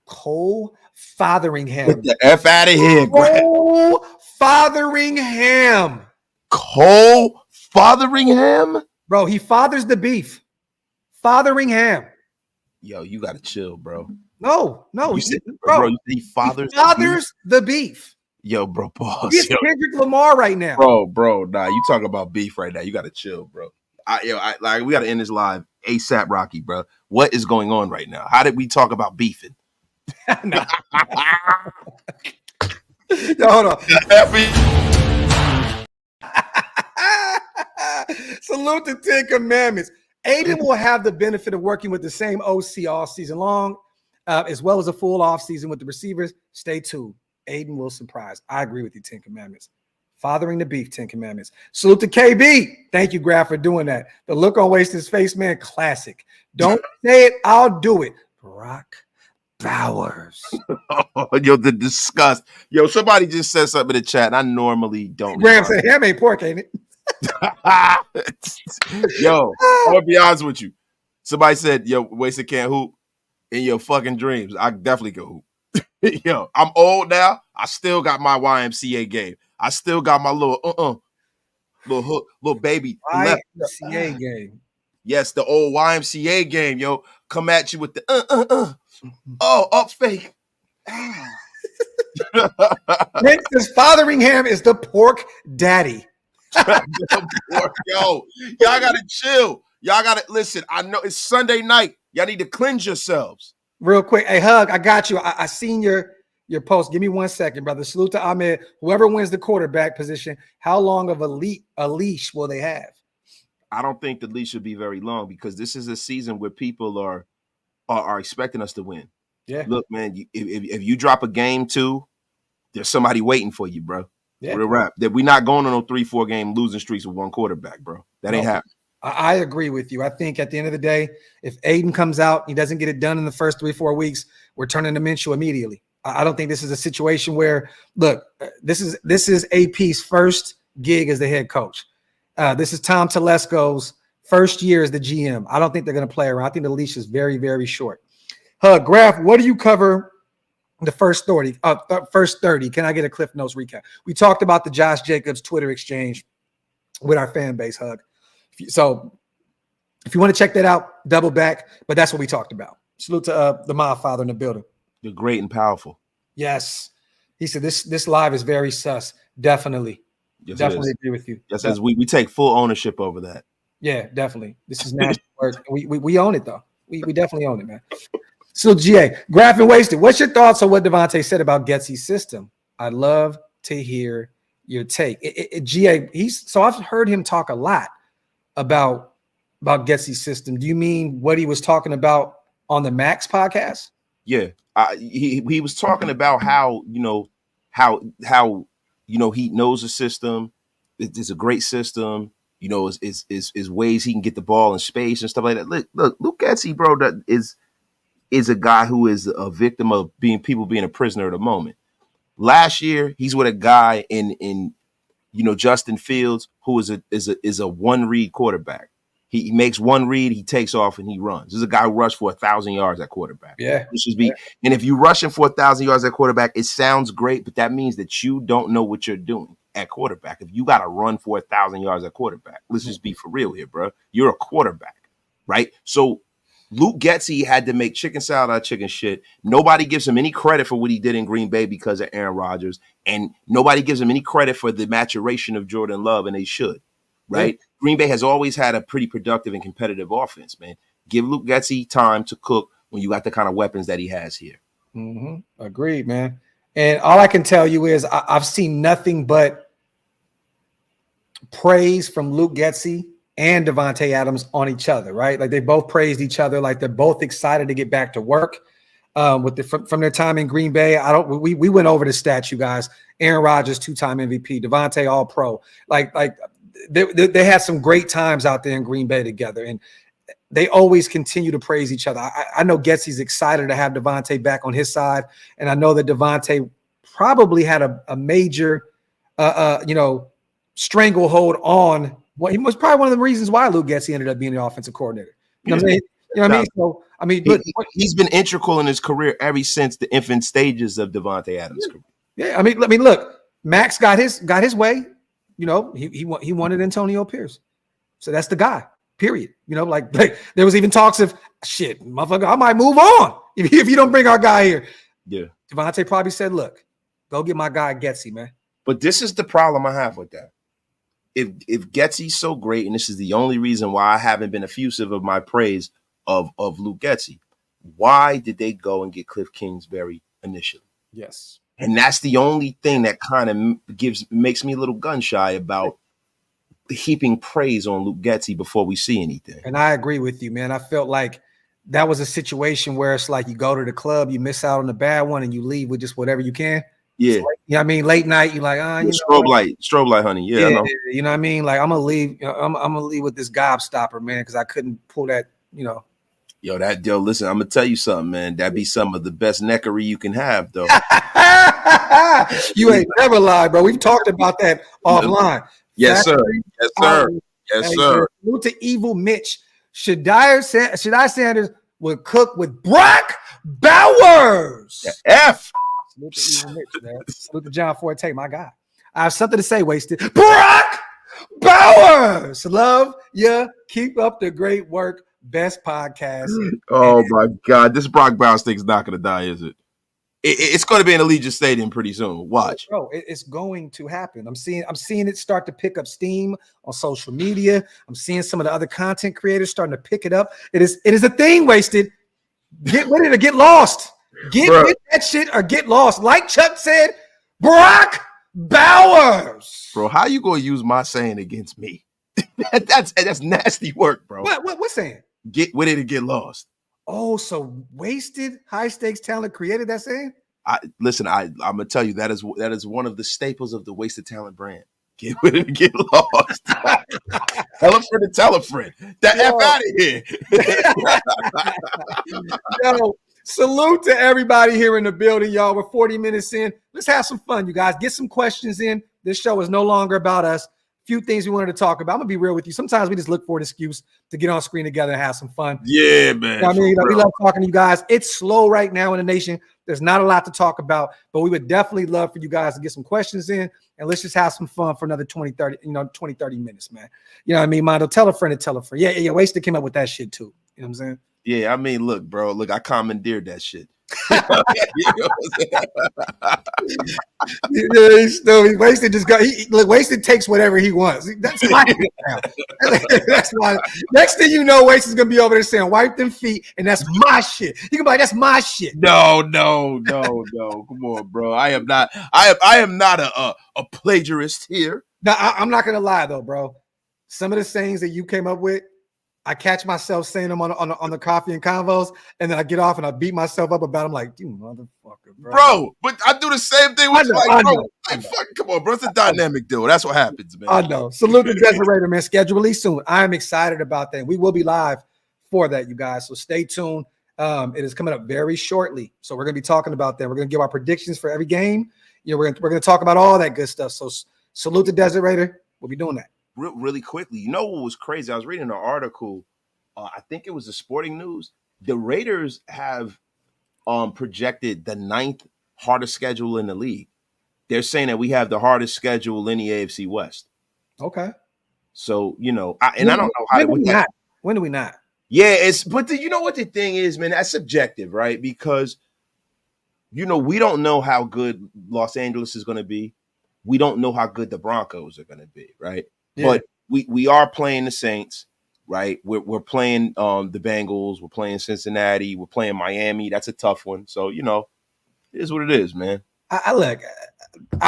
Cole Fotheringham. Get the F out of here, Cole Fotheringham. Cole Fotheringham? Bro, he fathers the beef. Fotheringham. Yo, you gotta chill, bro. No, you said he fathers the beef. Yo, bro, pause. He's Kendrick Lamar right now. Bro, nah, you talking about beef right now. You gotta chill, bro. We gotta end this live ASAP, Rocky, bro. What is going on right now? How did we talk about beefing? Yo, hold on. Salute the 10 Commandments. Aiden will have the benefit of working with the same OC all season long, as well as a full offseason with the receivers. Stay tuned. Aiden will surprise. I agree with you, 10 Commandments. Fathering the beef, 10 Commandments. Salute to KB. Thank you, Graphk, for doing that. The look on Wasted Face, man, classic. Don't say it, I'll do it. Brock Bowers. Yo, the disgust. Yo, somebody just said something in the chat, and I normally don't. Graham said, ham ain't pork, ain't it? Yo, I'm gonna be honest with you. Somebody said, yo, Wasted can't hoop in your fucking dreams. I definitely can hoop. Yo, I'm old now. I still got my YMCA game. I still got my little hook, little baby YMCA game. Yes, the old YMCA game, yo. Come at you with the Oh, up fake. Princess Fotheringham is the pork daddy. Yo, y'all gotta chill. Y'all gotta listen. I know it's Sunday night. Y'all need to cleanse yourselves. Real quick, hey, Hug, I got you. I seen your your post. Give me 1 second, brother. Salute to Ahmed. Whoever wins the quarterback position, how long of a leash will they have? I don't think the leash should be very long because this is a season where people are expecting us to win. Yeah. Look, man, if you drop a game too, there's somebody waiting for you, bro. Yeah. Real rap. That we're not going on no 3-4 game losing streaks with one quarterback, bro. That ain't happening. I agree with you. I think at the end of the day, if Aiden comes out, he doesn't get it done in the first 3-4 weeks, we're turning to Minshew immediately. I don't think this is a situation where, look, this is AP's first gig as the head coach. This is Tom Telesco's first year as the GM. I don't think they're going to play around. I think the leash is very, very short. Graphk, what do you cover the first 30? First 30. Can I get a Cliff Notes recap? We talked about the Josh Jacobs Twitter exchange with our fan base, Hug. So if you want to check that out, double back. But that's what we talked about. Salute to the Mob Father in the building. You're great and powerful. Yes. He said this live is very sus. Definitely. Yes, definitely agree with you. Yes, as we take full ownership over that. Yeah, definitely. This is national work. We own it though. We definitely own it, man. So GA, Graphk and Wasted. What's your thoughts on what Devontae said about Getsy's system? I'd love to hear your take. GA, so I've heard him talk a lot about Getsy's system. Do you mean what he was talking about on the Max podcast? Yeah. He was talking about how he knows the system. It's a great system. Is ways he can get the ball in space and stuff like that. Look, Luke Getsy, bro, that is a guy who is a victim of being a prisoner of the moment. Last year, he's with a guy in Justin Fields, who is a one read quarterback. He makes one read, he takes off, and he runs. This is a guy who rushed for 1,000 yards at quarterback. Yeah. And if you rush him for 1,000 yards at quarterback, it sounds great, but that means that you don't know what you're doing at quarterback. If you got to run for 1,000 yards at quarterback, let's just be for real here, bro. You're a quarterback, right? So Luke Getsy had to make chicken salad out of chicken shit. Nobody gives him any credit for what he did in Green Bay because of Aaron Rodgers, and nobody gives him any credit for the maturation of Jordan Love, and they should. Right? Yeah. Green Bay has always had a pretty productive and competitive offense, man. Give Luke Getsy time to cook when you got the kind of weapons that he has here. Mm-hmm. Agreed, man. And all I can tell you is I've seen nothing but praise from Luke Getsy and Devontae Adams on each other, right? Like they both praised each other, like they're both excited to get back to work. From their time in Green Bay. We went over the stats, you guys. Aaron Rodgers, 2-time MVP, Devontae All-Pro. Like they had some great times out there in Green Bay together, and they always continue to praise each other. I know Getsy's excited to have Devontae back on his side, and I know that Devontae probably had a major, stranglehold on what he was probably one of the reasons why Luke Getsy ended up being the offensive coordinator. You know what I mean? You know what I mean? So I mean, he's been integral in his career ever since the infant stages of Devontae Adams' career. Yeah, I mean, look, Max got his way. He wanted Antonio Pierce, so that's the guy. Period. Like there was even talks of shit, motherfucker. I might move on if you don't bring our guy here. Yeah, Devontae probably said, "Look, go get my guy Getsy, man." But this is the problem I have with that. If Getsy's so great, and this is the only reason why I haven't been effusive of my praise of Luke Getsy, why did they go and get Cliff Kingsbury initially? Yes. And that's the only thing that kind of makes me a little gun shy about heaping praise on Luke Getsy before we see anything. And I agree with you, man. I felt like that was a situation where it's like you go to the club, you miss out on the bad one, and you leave with just whatever you can. Yeah. So, I mean, late night, you're like, strobe light, honey. Yeah, I know. You know what I mean? Like, I'm gonna leave. I'm gonna leave with this gobstopper, man, because I couldn't pull that. Yo, listen, I'm gonna tell you something, man. That'd be some of the best neckery you can have, though. You ain't never lied, bro. We've talked about that offline. Yes, sir. Yes, sir. Yes, sir. Salute to Evil Mitch. Shadai Sanders would cook with Brock Bowers. F. Salute to Evil Mitch, man. Salute to John Forte, my guy. I have something to say, Wasted. Brock Bowers. Love ya. Keep up the great work. Best podcast. Oh my God, this Brock Bowers thing's not gonna die, is it? It's going to be in Allegiant Stadium pretty soon. Watch, bro. It's going to happen. I'm seeing it start to pick up steam on social media. I'm seeing some of the other content creators starting to pick it up. It is a thing. Wasted. Get ready to get lost. Get with that shit or get lost. Like Chuck said, Brock Bowers. Bro, how you gonna use my saying against me? that's nasty work, bro. What saying? Get with it and get lost. Oh, so wasted high stakes talent created that saying? Listen, I'm gonna tell you that is one of the staples of the Wasted Talent brand. Get with it and get lost. Tell a friend to tell a friend. That F out of here. Yo, salute to everybody here in the building, y'all. We're 40 minutes in. Let's have some fun, you guys. Get some questions in. This show is no longer about us. Few things we wanted to talk about. I'm gonna be real with you. Sometimes we just look for an excuse to get on screen together and have some fun. Yeah, man. You know what I mean, we love talking to you guys. It's slow right now in the nation. There's not a lot to talk about, but we would definitely love for you guys to get some questions in, and let's just have some fun for another 20, 30 minutes, man. You know what I mean, Mondo? Tell a friend to tell a friend. Yeah. Wasted came up with that shit too. You know what I'm saying? Yeah, I mean, look, bro. Look, I commandeered that shit. Wasted just go. Wasted takes whatever he wants. That's why. That's why. Next thing you know, Wasted is gonna be over there saying, "Wipe them feet," and that's my shit. You can be like, "That's my shit." No. Come on, bro. I am not a plagiarist here. Now, I'm not gonna lie though, bro. Some of the sayings that you came up with, I catch myself saying them on the coffee and convos, and then I get off and I beat myself up about them like, you motherfucker, bro. But I do the same thing with come on, bro. It's a dynamic deal. That's what happens, man. I know. Salute the Desert Raider, man. Schedule release soon. I'm excited about that. We will be live for that, you guys. So stay tuned. It is coming up very shortly. So we're gonna be talking about that. We're gonna give our predictions for every game. You know, we're gonna talk about all that good stuff. So salute the Desert Raider. We'll be doing that. Really quickly, you know what was crazy? I was reading an article. I think it was the Sporting News. The Raiders have projected the 9th hardest schedule in the league. They're saying that we have the hardest schedule in the AFC West. Okay. So, you know, I don't know how When do we not? Yeah, but you know what the thing is, man? That's subjective, right? Because, you know, we don't know how good Los Angeles is going to be. We don't know how good the Broncos are going to be, right? Yeah. But we are playing the Saints, right? We're playing the Bengals. We're playing Cincinnati. We're playing Miami. That's a tough one. So, you know, it is what it is, man. I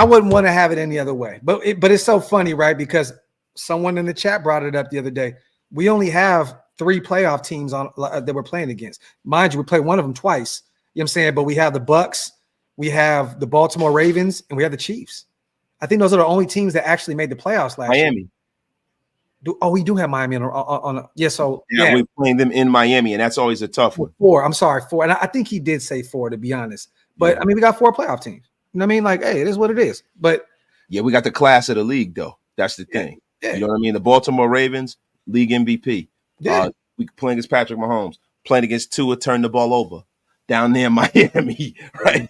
wouldn't want to have it any other way. But it's so funny, right? Because someone in the chat brought it up the other day. We only have 3 playoff teams on that we're playing against. Mind you, we play one of them twice. You know what I'm saying? But we have the Bucks, we have the Baltimore Ravens, and we have the Chiefs. I think those are the only teams that actually made the playoffs last year. Miami. We do have Miami on yeah. So yeah, we're playing them in Miami, and that's always a tough one. 4. I'm sorry, 4. And I think he did say 4, to be honest. But I mean, we got 4 playoff teams. You know what I mean? Like, hey, it is what it is. But yeah, we got the class of the league, though. That's the thing. Yeah. You know what I mean? The Baltimore Ravens, league MVP. Yeah. We playing against Patrick Mahomes, playing against Tua, turn the ball over down there in Miami, right?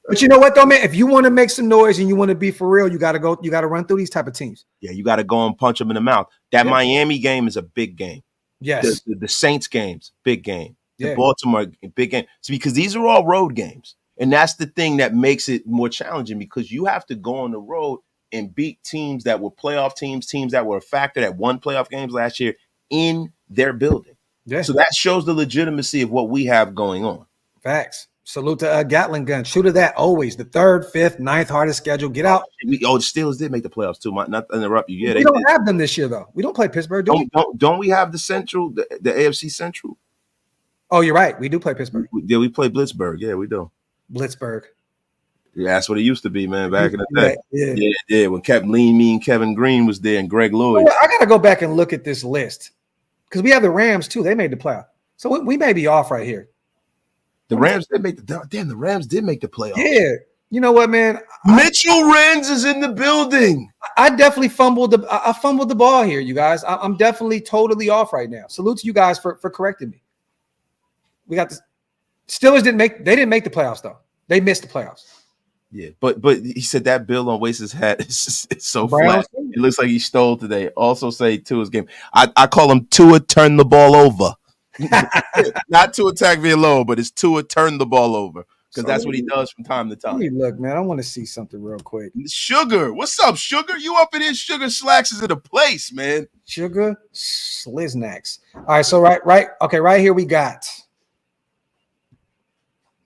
But you know what, though, man? If you want to make some noise and you want to be for real, you got to run through these type of teams. Yeah, you got to go and punch them in the mouth. That Miami game is a big game. Yes. The Saints games, big game. The Baltimore, big game. It's because these are all road games. And that's the thing that makes it more challenging, because you have to go on the road and beat teams that were playoff teams that were a factor that won playoff games last year in their building. Yeah. So that shows the legitimacy of what we have going on. Facts. Salute to Gatling gun. Shoot at that always. The 3rd, 5th, 9th hardest schedule. Get out. The Steelers did make the playoffs too. Not to interrupt you. Yeah, we don't have them this year though. We don't play Pittsburgh. Don't we have the Central, the AFC Central? Oh, you're right. We do play Pittsburgh. We play Blitzburg. Yeah, we do. Blitzburg. Yeah, that's what it used to be, man. Back in the day. Yeah. When Mean Kevin Green was there and Greg Lloyd. I gotta go back and look at this list, because we have the Rams too. They made the playoff, so we may be off right here. The Rams did make the Rams did make the playoffs. Yeah. You know what, man? Mitchell Renz is in the building. I definitely fumbled the ball here, you guys. I'm definitely totally off right now. Salute to you guys for correcting me. We got this. Steelers didn't make the playoffs though. They missed the playoffs. Yeah, but he said that bill on Waste's hat is so flat. It looks like he stole today. Also say Tua's game. I call him Tua turn the ball over. Not Tua Tagovailoa, but it's Tua turn the ball over, because that's what he does from time to time. Hey, look, man, I want to see something real quick. Sugar, what's up, Sugar? You up in here? Sugar Slacks is in a place, man. Sugar Sliznacks. All right, so right here we got.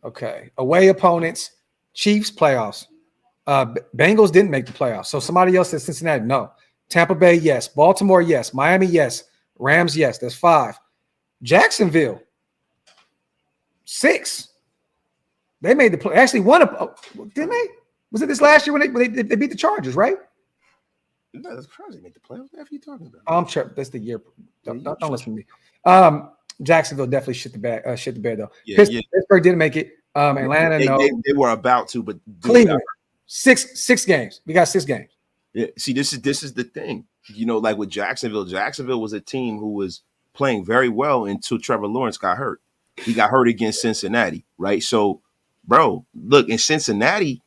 Okay. Away opponents, Chiefs playoffs. Bengals didn't make the playoffs. So somebody else said Cincinnati, no. Tampa Bay, yes. Baltimore, yes. Miami, yes. Rams, yes. That's 5. Jacksonville, 6. They made the play. Actually, didn't they? Was it this last year when they beat the Chargers, right? No, that's crazy. Make the playoffs. What are you talking about? I'm sure that's the year. Don't listen to me. Jacksonville definitely shit the bed though. Yeah, Pittsburgh didn't make it. Atlanta, no. They were about to, but Cleveland, 6 games. We got 6 games. Yeah. See, this is the thing. You know, like with Jacksonville was a team who was playing very well until Trevor Lawrence got hurt. He got hurt against Cincinnati, right? So, bro, look, in Cincinnati,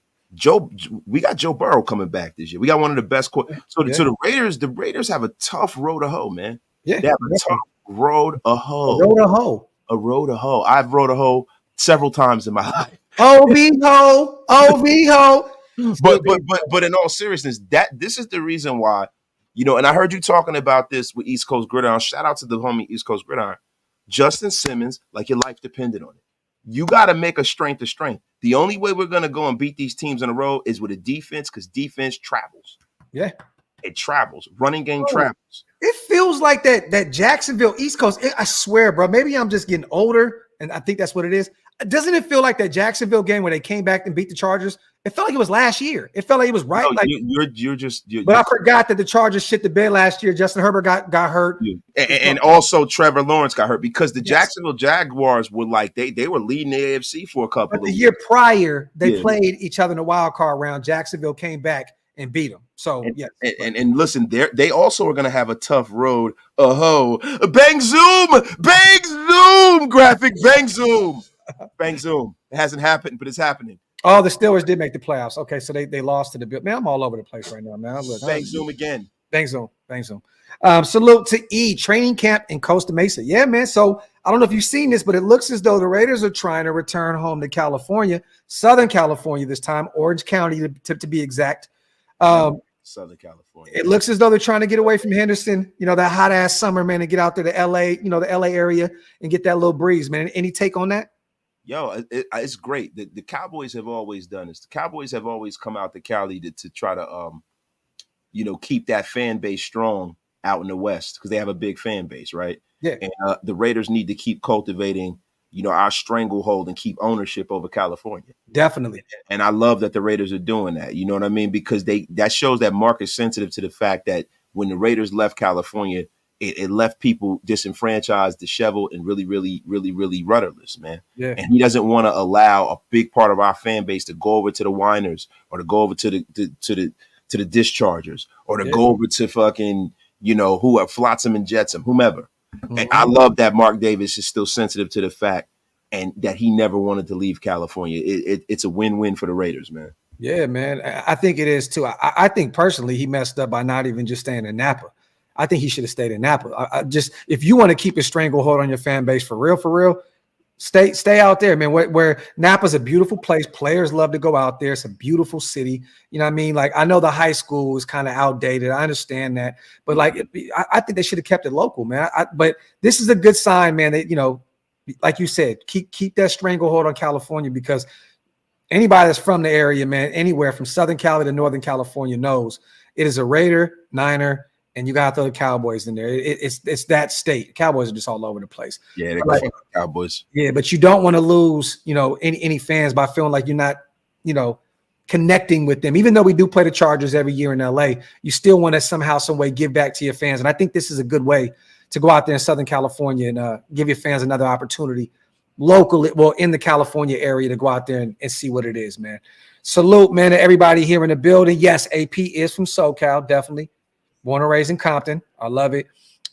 we got Joe Burrow coming back this year. We got one of the best. So the Raiders have a tough road to hoe, man. Yeah, they have a tough road to hoe. A road to hoe. I've rode a hoe several times in my life. OV hoe. But in all seriousness, this is the reason why, you know, and I heard you talking about this with East Coast Gridiron. Shout out to the homie East Coast Gridiron. Justin Simmons, like your life depended on it. You got to make a strength to strength. The only way we're going to go and beat these teams in a row is with a defense, because defense travels. Yeah. It travels. Running game travels. It feels like that Jacksonville East Coast. I swear, bro, maybe I'm just getting older, and I think that's what it is. Doesn't it feel like that Jacksonville game where they came back and beat the Chargers? It felt like it was last year. It felt like it was right. No, but I forgot that the Chargers shit the bed last year. Justin Herbert got hurt. And also Trevor Lawrence got hurt because the Jacksonville Jaguars were like, they were leading the AFC for a couple of years. The year prior, they played each other in the wild card round. Jacksonville came back and beat them. So, yes. And listen, they also are going to have a tough road. Bang zoom! Graphk, bang zoom! Bang zoom. It hasn't happened, but it's happening. Oh, the Steelers did make the playoffs. Okay, so they lost to the Bills. Man, I'm all over the place right now, man. Look, bang zoom again. Bang zoom. Salute to E, training camp in Costa Mesa. Yeah, man. So I don't know if you've seen this, but it looks as though the Raiders are trying to return home to California, Southern California this time, Orange County to be exact. Southern California. It looks as though they're trying to get away from Henderson, you know, that hot ass summer, man, and get out there to LA, you know, the LA area and get that little breeze, man. Any take on that? Yo, it's great. The Cowboys have always done this. The Cowboys have always come out to Cali to try to, keep that fan base strong out in the West because they have a big fan base, right? Yeah. And the Raiders need to keep cultivating, our stranglehold and keep ownership over California. Definitely. And I love that the Raiders are doing that. You know what I mean? Because that shows that Mark is sensitive to the fact that when the Raiders left California, it left people disenfranchised, disheveled, and really, really, really, really rudderless, man. Yeah. And he doesn't want to allow a big part of our fan base to go over to the Whiners or to go over to the Dischargers or to go over to fucking, who are Flotsam and Jetsam, whomever. Mm-hmm. And I love that Mark Davis is still sensitive to the fact and that he never wanted to leave California. It's a win-win for the Raiders, man. Yeah, man. I think it is too. I think personally he messed up by not even just staying in Napa. I think he should have stayed in Napa. If you want to keep a stranglehold on your fan base for real, stay out there, man. Where Napa's a beautiful place. Players love to go out there. It's a beautiful city. You know what I mean? Like, I know the high school is kind of outdated. I understand that. But I think they should have kept it local, man. But this is a good sign, man, that, like you said, keep that stranglehold on California, because anybody that's from the area, man, anywhere from Southern Cali to Northern California knows it is a Raider, Niner, and you got to throw the Cowboys in there. It's that state. Cowboys are just all over the place. Yeah, they're Cowboys. Yeah, but you don't want to lose, any fans by feeling like you're not, connecting with them. Even though we do play the Chargers every year in LA, you still want to somehow, some way give back to your fans. And I think this is a good way to go out there in Southern California and give your fans another opportunity locally, in the California area, to go out there and see what it is, man. Salute, man, to everybody here in the building. Yes, AP is from SoCal, definitely. Born and raised in Compton. I love it.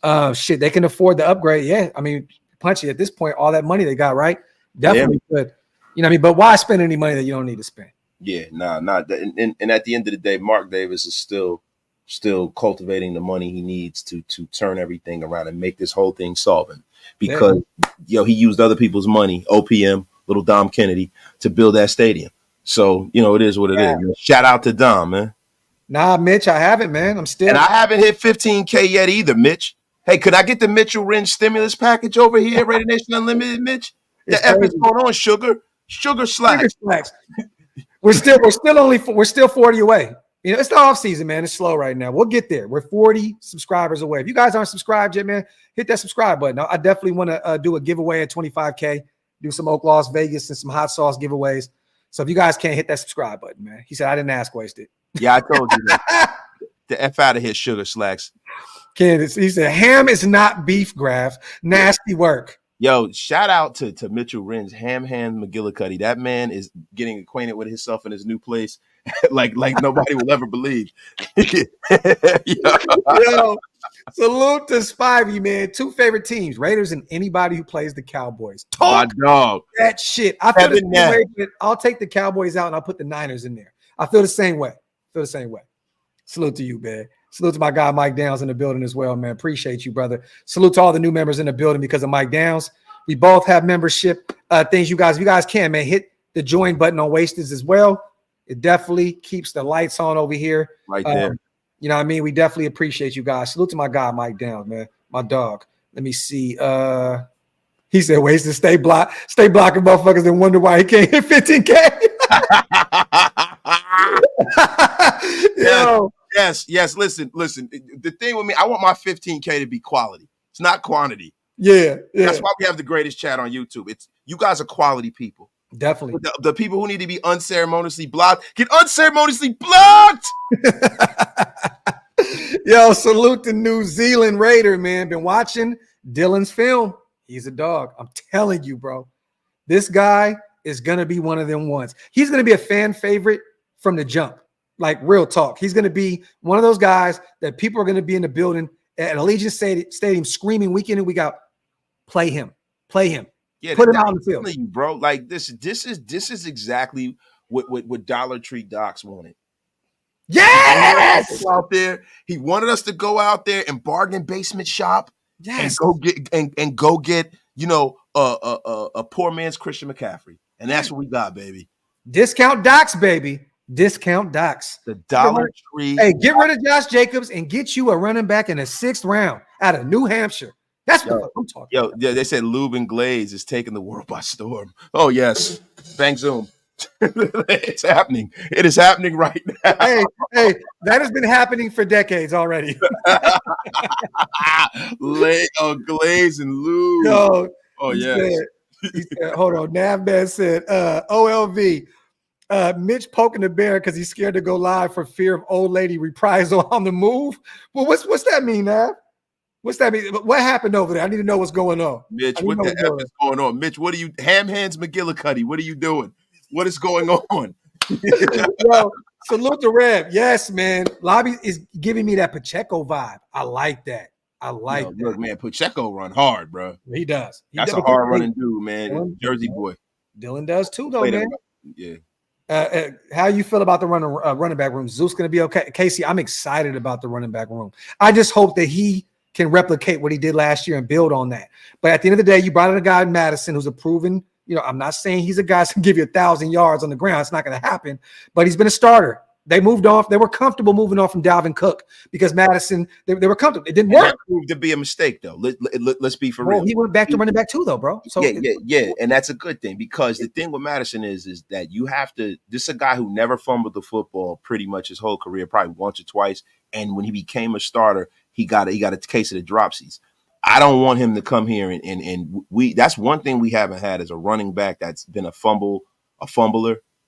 They can afford the upgrade. Yeah, I mean, Punchy, at this point, all that money they got, right? Definitely good. You know what I mean? But why spend any money that you don't need to spend? Yeah, not. And at the end of the day, Mark Davis is still cultivating the money he needs to turn everything around and make this whole thing solvent. Because he used other people's money, OPM, little Dom Kennedy, to build that stadium. So it is what it is. Shout out to Dom, man. Nah, Mitch, I haven't, man. And I haven't hit 15K yet either, Mitch. Hey, could I get the Mitchell Renz stimulus package over here, Raider Nation Unlimited, Mitch? The F is going on, sugar. Sugar slacks. We're still 40 away. You know, it's the off season, man. It's slow right now. We'll get there. We're 40 subscribers away. If you guys aren't subscribed yet, man, hit that subscribe button. I definitely want to do a giveaway at 25K, do some OakLosVegas and some hot sauce giveaways. So if you guys can't hit that subscribe button, man. He said, I didn't ask, wasted. Yeah, I told you that. The F out of here, Sugar Slacks. Candace, he said, ham is not beef, Graphk. Nasty work. Yo, shout out to Mitchell Renz, Ham McGillicuddy. That man is getting acquainted with himself in his new place like nobody will ever believe. Yo, salute to Spivey, man. 2 favorite teams, Raiders and anybody who plays the Cowboys. My dog. That shit. I feel the same way, but I'll take the Cowboys out and I'll put the Niners in there. I feel the same way. Salute to you, man. Salute to my guy Mike Downs in the building as well, man. Appreciate you, brother. Salute to all the new members in the building because of Mike Downs. We both have membership things. You guys, if you guys can, man, hit the join button on Wasted as well. It definitely keeps the lights on over here. Right there. You know what I mean? We definitely appreciate you guys. Salute to my guy Mike Downs, man. My dog. Let me see. He said, Wasted, stay blocking motherfuckers and wonder why he can't hit 15K. Yo. Yes. Listen. The thing with me, I want my 15K to be quality. It's not quantity. Yeah. That's why we have the greatest chat on YouTube. It's you guys are quality people. Definitely. The people who need to be unceremoniously blocked get unceremoniously blocked. Yo, salute the New Zealand Raider, man. Been watching Dylan's film. He's a dog. I'm telling you, bro. This guy is going to be one of them ones. He's going to be a fan favorite from the jump. Like, real talk. He's going to be one of those guys that people are going to be in the building at Allegiant Stadium screaming week in and week out, play him. Yeah, put him out on the field. You, bro. Like, this is exactly what Dollar Tree Docs wanted. Yes! Out there. He wanted us to go out there and bargain basement shop. Yes. And go get, you know, a poor man's Christian McCaffrey. And that's what we got, baby. Discount Docs, baby. Discount Docs. The Dollar Tree. Hey, get rid of Josh Jacobs and get you a running back in the 6th round out of New Hampshire. That's what I'm talking about. They said Lube and Glaze is taking the world by storm. Oh, yes. Bang Zoom. It's happening. It is happening right now. Hey, that has been happening for decades already. Glaze and Lube. Yo, oh, yes. He said, hold on. Navman said, OLV. Mitch poking the bear because he's scared to go live for fear of old lady reprisal on the move. Well, what's that mean, Nav? What's that mean? What happened over there? I need to know what's going on. Mitch, what the F is going on? Mitch, what are you, Ham Hands McGillicuddy, what are you doing? What is going on? Yo, salute to Rev. Yes, man. Lobby is giving me that Pacheco vibe. I like that. That. Look, man, Pacheco run hard, bro. He does. That's a hard running dude, man. Jersey boy. Dylan does too, though, man. Yeah. How you feel about the running back room? Zeus going to be okay? Casey, I'm excited about the running back room. I just hope that he can replicate what he did last year and build on that. But at the end of the day, you brought in a guy in Madison who's a proven, I'm not saying he's a guy who can give you 1,000 yards on the ground. It's not going to happen. But he's been a starter. They moved off. They were comfortable moving off from Dalvin Cook because Madison, they were comfortable. It didn't work. That proved to be a mistake, though. Let's be for real. He went back to running back too, though, bro. So yeah. And that's a good thing because the thing with Madison is that you have to – this is a guy who never fumbled the football pretty much his whole career, probably once or twice. And when he became a starter, he got a case of the dropsies. I don't want him to come here and we – that's one thing we haven't had as a running back that's been a fumbler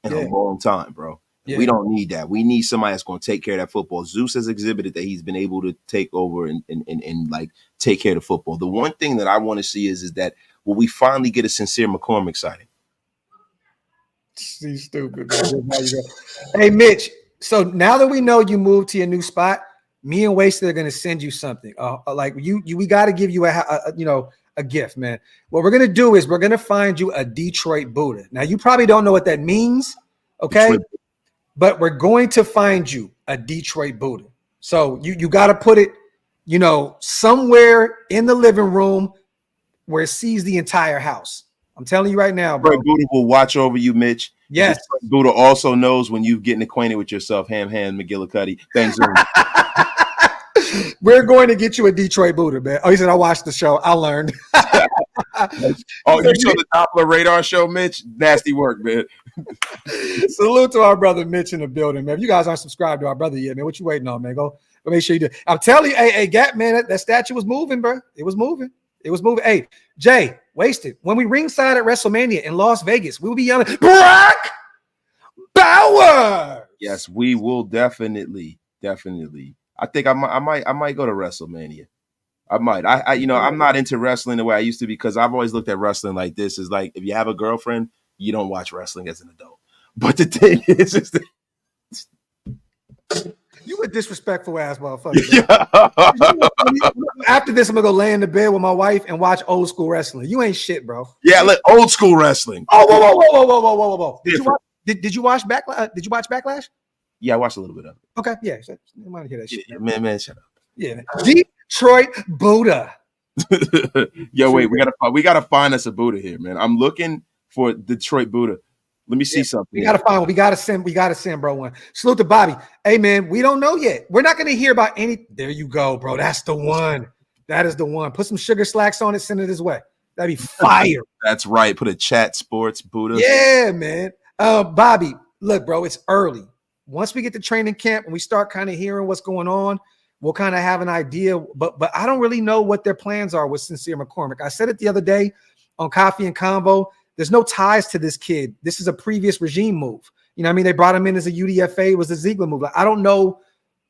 in a long time, bro. Yeah. We don't need that. We need somebody that's going to take care of that football. Zeus has exhibited that he's been able to take over and like take care of the football. The one thing that I want to see is that will we finally get a Sincere McCormick sighting? He's stupid. Hey, Mitch. So now that we know you moved to your new spot, me and Wasted are going to send you something. Like we got to give you a gift, man. What we're going to do is we're going to find you a Detroit Buddha. Now you probably don't know what that means, okay? Detroit. But we're going to find you a Detroit Buddha. So you got to put it, somewhere in the living room where it sees the entire house. I'm telling you right now, bro. Detroit Buddha will watch over you, Mitch. Yes. Detroit Buddha also knows when you're getting acquainted with yourself, Ham McGillicuddy. Thanks. We're going to get you a Detroit Buddha, man. Oh, he said, I watched the show. I learned. Oh, you saw the Doppler radar show, Mitch? Nasty work, man. Salute to our brother Mitch in the building, man. If you guys aren't subscribed to our brother yet, man, what you waiting on, man? Go make sure you do. I'm telling you, hey, Gap, man, that statue was moving, bro. It was moving. Hey, Jay, wasted. When we ringside at WrestleMania in Las Vegas, we will be yelling, Brock Bauer. Yes, we will definitely. I think I might go to WrestleMania. I might. I'm not into wrestling the way I used to because I've always looked at wrestling like this. Is like if you have a girlfriend, you don't watch wrestling as an adult. But the thing is you a disrespectful ass motherfucker. Yeah. After this, I'm gonna go lay in the bed with my wife and watch old school wrestling. You ain't shit, bro. Yeah, like old school wrestling. Oh, whoa. Did you watch Backlash? Did you watch Backlash? Yeah, I watched a little bit of it. Okay, yeah. So, I want to hear that shit. Yeah, man, shut up. Yeah, Detroit Buddha. Yo, wait, we gotta find us a Buddha here, man. I'm looking for Detroit Buddha. Let me see something. We gotta find one. We gotta send, bro, one. Salute to Bobby. Hey, man, we don't know yet. We're not gonna hear about any. There you go, bro. That's the one. That is the one. Put some sugar slacks on it. Send it his way. That'd be fire. That's right. Put a chat sports Buddha. Yeah, man. Bobby, look, bro, it's early. Once we get to training camp and we start kind of hearing what's going on, we'll kind of have an idea. But I don't really know what their plans are with Sincere McCormick. I said it the other day on Coffee and Convo. There's no ties to this kid. This is a previous regime move. You know what I mean? They brought him in as a UDFA. It was a Ziegler move. Like, I don't know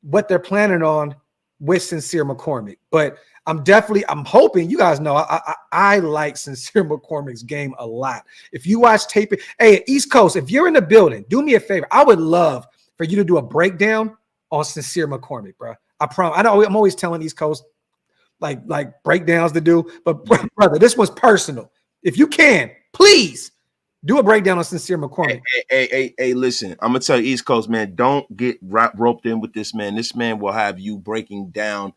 what they're planning on with Sincere McCormick, but I'm hoping, you guys know, I like Sincere McCormick's game a lot. If you watch tape, hey, East Coast, if you're in the building, do me a favor. I would love for you to do a breakdown on Sincere McCormick, bro. I promise. I know I'm always telling East Coast like breakdowns to do, but brother, this one's personal. If you can, please do a breakdown on Sincere McCormick. Hey, listen, I'm gonna tell you, East Coast, man, don't get roped in with this man. This man will have you breaking down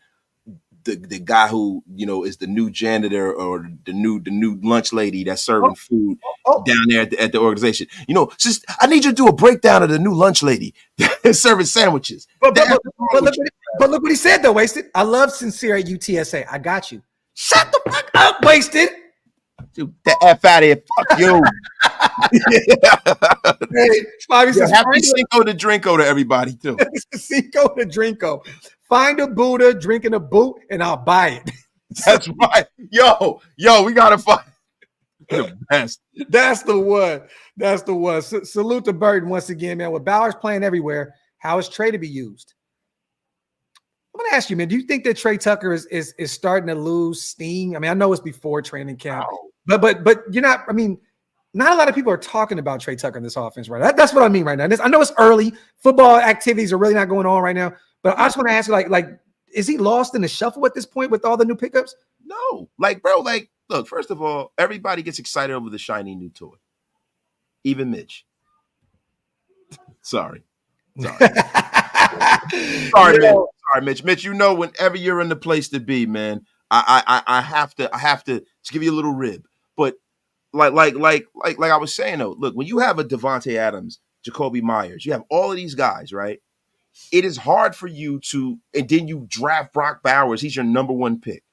the guy who, you know, is the new janitor or the new lunch lady that's serving food down there at the organization. You know, just I need you to do a breakdown of the new lunch lady serving sandwiches. But look what he said though, Wasted. I love Sincere at UTSA. I got you. Shut the fuck up, Wasted. Dude, the F out of here. Fuck you. Hey, Bobby says, happy Cinco de Drinko to everybody too. Cinco de Drinko. Find a Buddha drinking a boot and I'll buy it. That's right. Yo, we gotta find the best. That's the one. Salute to Burton once again, man. With Bowers playing everywhere, how is Trey to be used? I'm gonna ask you, man. Do you think that Trey Tucker is starting to lose steam? I mean, I know it's before training camp, but you're not. I mean, not a lot of people are talking about Trey Tucker in this offense right now. That's what I mean right now. I know it's early. Football activities are really not going on right now. But I just want to ask you, like, is he lost in the shuffle at this point with all the new pickups? No, look, first of all, everybody gets excited over the shiny new toy. Even Mitch. Sorry, Mitch. Sorry, Mitch. Mitch, you know, whenever you're in the place to be, man, I have to just give you a little rib. But like I was saying though, look, when you have a Devontae Adams, Jacoby Myers, you have all of these guys, right? It is hard for you to, and then you draft Brock Bowers. He's your number one pick.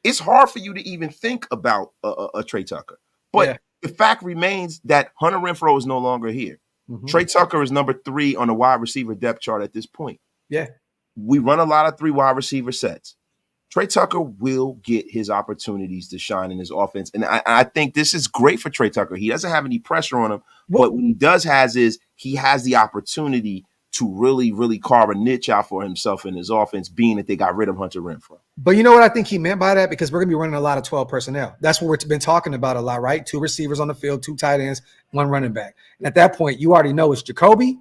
It's hard for you to even think about a Trey Tucker. But the fact remains that Hunter Renfrow is no longer here. Mm-hmm. Trey Tucker is number 3 on the wide receiver depth chart at this point. Yeah. We run a lot of 3 wide receiver sets. Trey Tucker will get his opportunities to shine in his offense. And I think this is great for Trey Tucker. He doesn't have any pressure on him. But what he does is he has the opportunity to really, really carve a niche out for himself in his offense, being that they got rid of Hunter Renfrow. But you know what I think he meant by that? Because we're going to be running a lot of 12 personnel. That's what we've been talking about a lot, right? 2 receivers on the field, 2 tight ends, 1 running back. And at that point, you already know it's Jacoby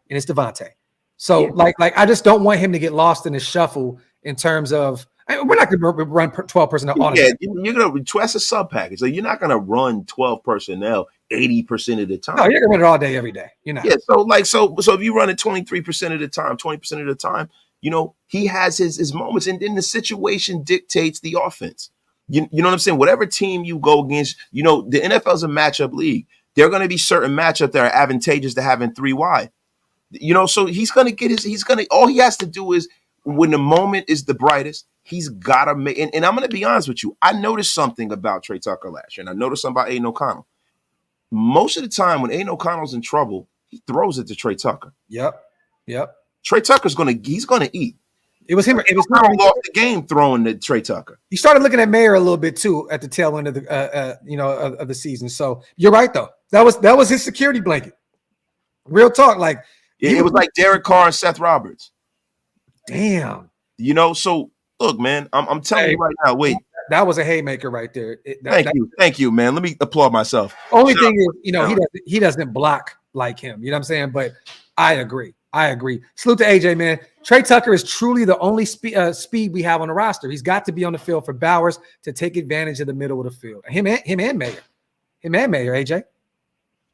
and it's Devontae. So, like I just don't want him to get lost in the shuffle in terms of we're not going to run 12 personnel. Yeah, you're going to request a sub package. So you're not going to run 12 personnel 80% of the time. No, you're going to run it all day, every day. You know. Yeah. So if you run it 23% of the time, 20% of the time, you know, he has his moments, and then the situation dictates the offense. You know what I'm saying? Whatever team you go against, you know, the NFL is a matchup league. There are going to be certain matchups that are advantageous to having 3 wide. You know, so he's going to get all he has to do is when the moment is the brightest, he's got to make. And I'm going to be honest with you. I noticed something about Trey Tucker last year, and I noticed something about Aiden O'Connell. Most of the time when Aiden O'Connell's in trouble, he throws it to Trey Tucker. Yep. Trey Tucker's gonna eat. It was him. It was him lost the game throwing to Trey Tucker. He started looking at Mayer a little bit too at the tail end of the of the season. So you're right though. That was his security blanket. Real talk. Like it was like Derek Carr and Seth Roberts. Damn. So look, man, I'm telling you right now. Wait, that was a haymaker right there. Thank you, man. Let me applaud myself. Only thing is, he doesn't block like him. You know what I'm saying? But I agree. Salute to AJ, man. Trey Tucker is truly the only speed we have on the roster. He's got to be on the field for Bowers to take advantage of the middle of the field. Him and Mayer, AJ.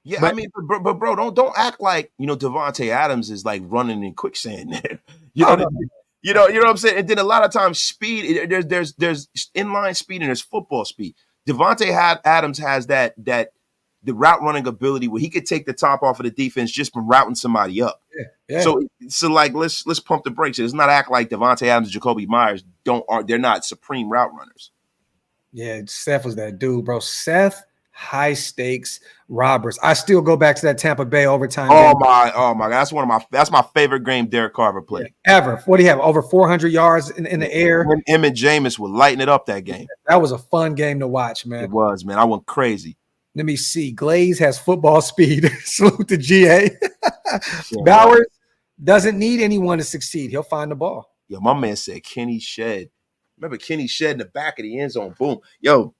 Yeah, but bro, don't act like Devontae Adams is like running in quicksand there. You know what I'm saying? And then a lot of times speed, there's inline speed and there's football speed. Devontae Adams has the route running ability where he could take the top off of the defense just from routing somebody up. Yeah. So like let's pump the brakes. Let's not act like Devontae Adams and Jacoby Myers they're not supreme route runners. Yeah, Seth was that dude, bro. Seth, high stakes Roberts. I still go back to that Tampa Bay overtime. Oh my! That's my favorite game Derek Carver played ever. What do you have? Over 400 yards in the air. Him and Jameis were lighting it up that game. That was a fun game to watch, man. It was, man. I went crazy. Let me see. Glaze has football speed. Salute to GA. Bowers doesn't need anyone to succeed. He'll find the ball. Yo, my man said Kenny Shed. Remember Kenny Shed in the back of the end zone? Boom. Yo,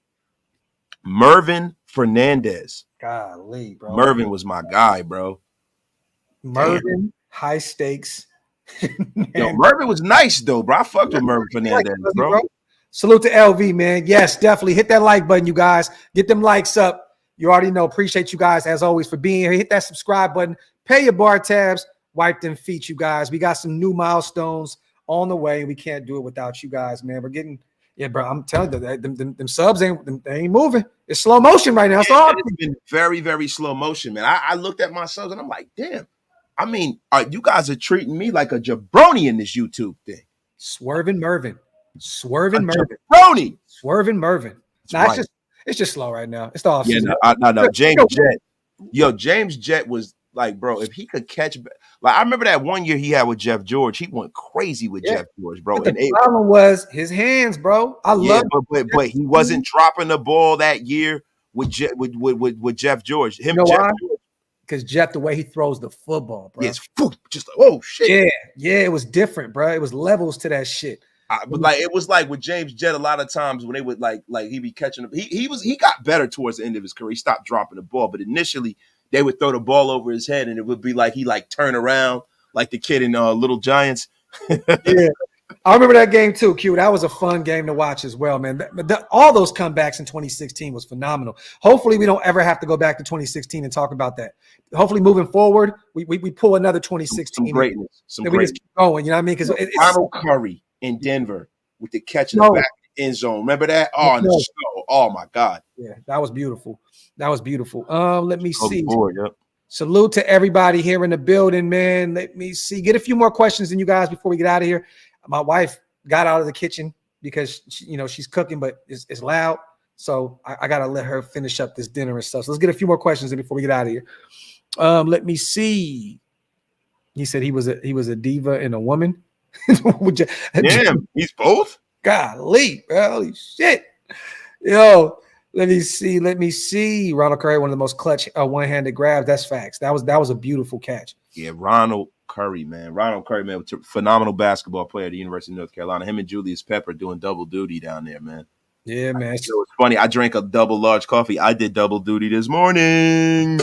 Mervin Fernandez. Golly, bro. Mervin was my guy, bro. Mervin, high stakes. Yo, Mervin was nice, though, bro. I fucked with Mervin Fernandez, bro. Salute to LV, man. Yes, definitely. Hit that like button, you guys. Get them likes up. You already know. Appreciate you guys, as always, for being here. Hit that subscribe button. Pay your bar tabs. Wipe them feet, you guys. We got some new milestones on the way. We can't do it without you guys, man. We're getting – yeah, bro, I'm telling you, them subs ain't moving. It's slow motion right now. It's been very, very slow motion, man. I looked at my subs, and I'm like, damn. I mean, you guys are treating me like a jabroni in this YouTube thing. Swerving Mervin. Jabroni. Swerving Mervin. Nah, right. It's just slow right now. It's the offseason. Yeah, no. James Jett. Yo, James Jett was like, bro, if he could catch – like, I remember that one year he had with Jeff George. He went crazy with Jeff George, bro. But the problem was his hands, bro. I love it. But he wasn't dropping the ball that year with Jeff George. You know why? Because Jeff, the way he throws the football, bro. Yes, just like, oh, shit. Yeah, it was different, bro. It was levels to that shit. But like it was like with James Jett, a lot of times when they would like he'd be catching him. He got better towards the end of his career. He stopped dropping the ball, but initially they would throw the ball over his head and it would be like he like turn around like the kid in Little Giants. Yeah, I remember that game too, Q. That was a fun game to watch as well, man. All those comebacks in 2016 was phenomenal. Hopefully we don't ever have to go back to 2016 and talk about that. Hopefully moving forward, we pull another 2016. Some greatness. We just keep going, you know what I mean? Because it's Ronald Curry in Denver with the catch in the back of the end zone. Remember that? Oh my God. Yeah, that was beautiful. Let me see. Yep. Salute to everybody here in the building, man. Let me see. Get a few more questions in you guys before we get out of here. My wife got out of the kitchen because she's cooking, but it's loud. So I gotta let her finish up this dinner and stuff. So let's get a few more questions in before we get out of here. Let me see. He said he was a diva and a woman. Damn, he's both. Golly, holy shit. Yo, let me see. Ronald Curry, one of the most clutch one-handed grabs. That's facts. That was a beautiful catch. Yeah, Ronald Curry, man, phenomenal basketball player at the University of North Carolina. Him and Julius Pepper doing double duty down there, man. Yeah, man. It was funny. I drank a double large coffee. I did double duty this morning.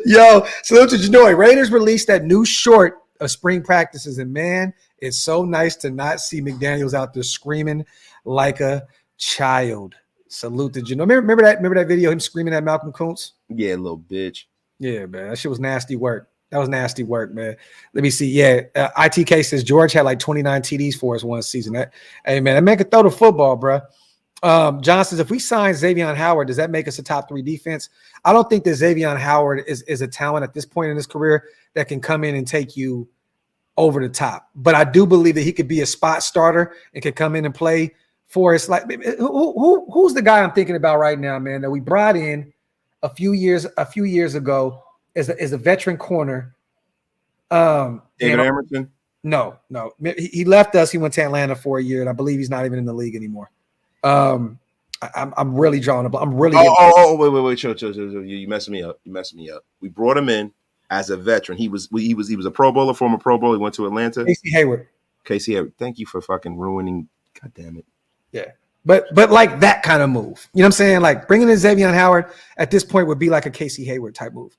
Yo, salute to Janoy. Raiders released that new short of spring practices, and man, it's so nice to not see McDaniels out there screaming like a child. Salute to Janoy. Remember that video of him screaming at Malcolm Kuntz? Yeah, little bitch. Yeah, man, that shit was nasty work. That was nasty work, man. Let me see. Yeah, ITK says George had like 29 TDs for us one season. Hey, man, that man could throw the football, bro. John says, if we sign Xavier Howard, does that make us a top 3 defense? I don't think that Xavier Howard is a talent at this point in his career that can come in and take you over the top. But I do believe that he could be a spot starter and could come in and play for us. Like who's the guy I'm thinking about right now, man, that we brought in a few years ago as a veteran corner. David Emerson? No. He left us. He went to Atlanta for a year, and I believe he's not even in the league anymore. I'm really drawing a. I'm really. Wait, chill. You messing me up. We brought him in as a veteran. He was a Pro Bowler, former Pro Bowler. He went to Atlanta. Casey Hayward. Thank you for fucking ruining. God damn it. Yeah. But like that kind of move. You know what I'm saying? Like bringing in Xavier Howard at this point would be like a Casey Hayward type move.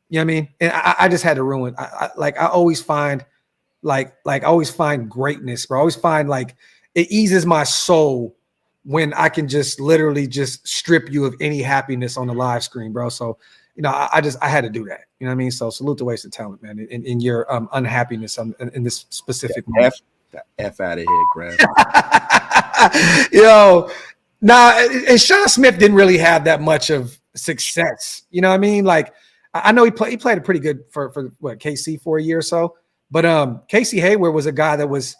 You know what I mean? And I just had to ruin. I always find greatness, bro. I always find like it eases my soul when I can just literally just strip you of any happiness on the live screen, bro. So, you know, I had to do that. You know what I mean? So salute the wasted talent, man, in your unhappiness in this specific moment. F out of here, Graphk. And Sean Smith didn't really have that much of success. You know what I mean? Like, I know he played a pretty good for KC for a year or so, but Casey Hayward was a guy that was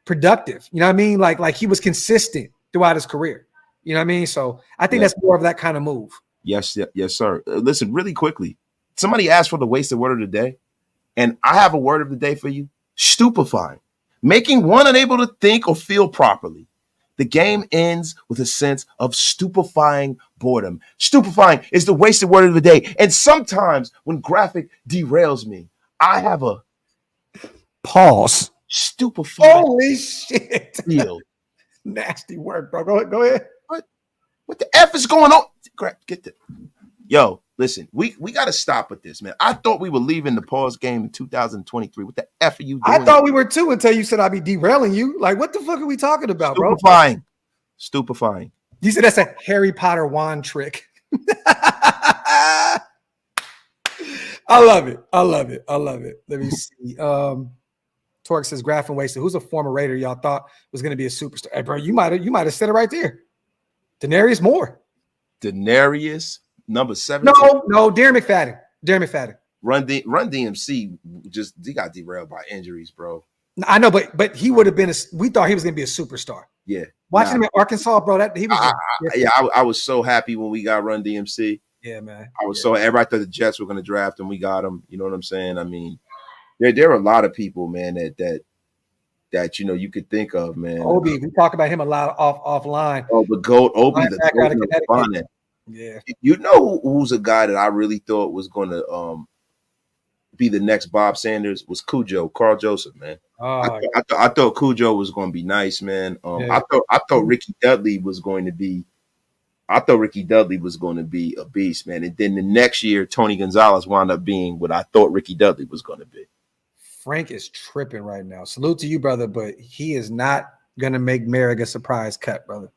productive. You know what I mean? Like he was consistent throughout his career. You know what I mean? So I think that's more of that kind of move. Yes, sir. Listen, really quickly. Somebody asked for the wasted word of the day, and I have a word of the day for you. Stupefying. Making one unable to think or feel properly. The game ends with a sense of stupefying boredom. Stupefying is the wasted word of the day. And sometimes when Graphk derails me, I have a pause. Stupefying. Holy shit. Feel. Nasty work, bro. Go ahead. What the F is going on? Get the. Yo, listen, we got to stop with this, man. I thought we were leaving the pause game in 2023. What the F are you doing? I thought we were too until you said I'd be derailing you. Like, what the fuck are we talking about, bro? Stupefying. You said that's a Harry Potter wand trick. I love it. Let me see. Torque says Graphk and Wasted. Who's a former Raider y'all thought was going to be a superstar? Hey, bro, you might have said it right there. Denarius Moore. Number 7. No, Darren McFadden. Run DMC he got derailed by injuries, bro. I know, but he would have been. We thought he was going to be a superstar. Yeah, watching him in Arkansas, bro. I was so happy when we got Run DMC. Yeah, man. Everybody thought the Jets were going to draft him. We got him. You know what I'm saying? I mean, there are a lot of people, man, that you know you could think of, man. Obi, we talk about him a lot offline. Oh, the GOAT, Obi, the GOAT. Yeah. You know who's a guy that I really thought was going to be the next Bob Sanders was Cujo, Carl Joseph, man. I thought Cujo was going to be nice, man. I thought Ricky Dudley was going to be a beast, man. And then the next year, Tony Gonzalez wound up being what I thought Ricky Dudley was going to be. Frank is tripping right now. Salute to you, brother, but he is not going to make Merrick a surprise cut, brother.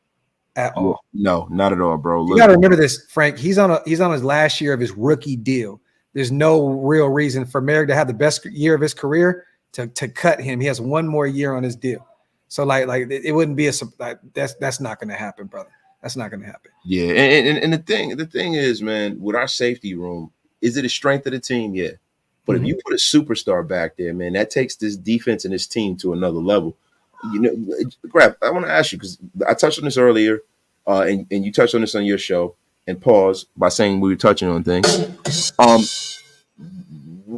At all. No, not at all, bro. You got to remember this, Frank. He's on his last year of his rookie deal. There's no real reason for Merrick to have the best year of his career to cut him. He has one more year on his deal. So like it wouldn't be that's not going to happen, brother. That's not going to happen. Yeah, and the thing is, man, with our safety room, is it a strength of the team? Yeah. But if you put a superstar back there, man, that takes this defense and this team to another level. You know, Graphk, I want to ask you, because I touched on this earlier, and you touched on this on your show, and pause by saying we were touching on things.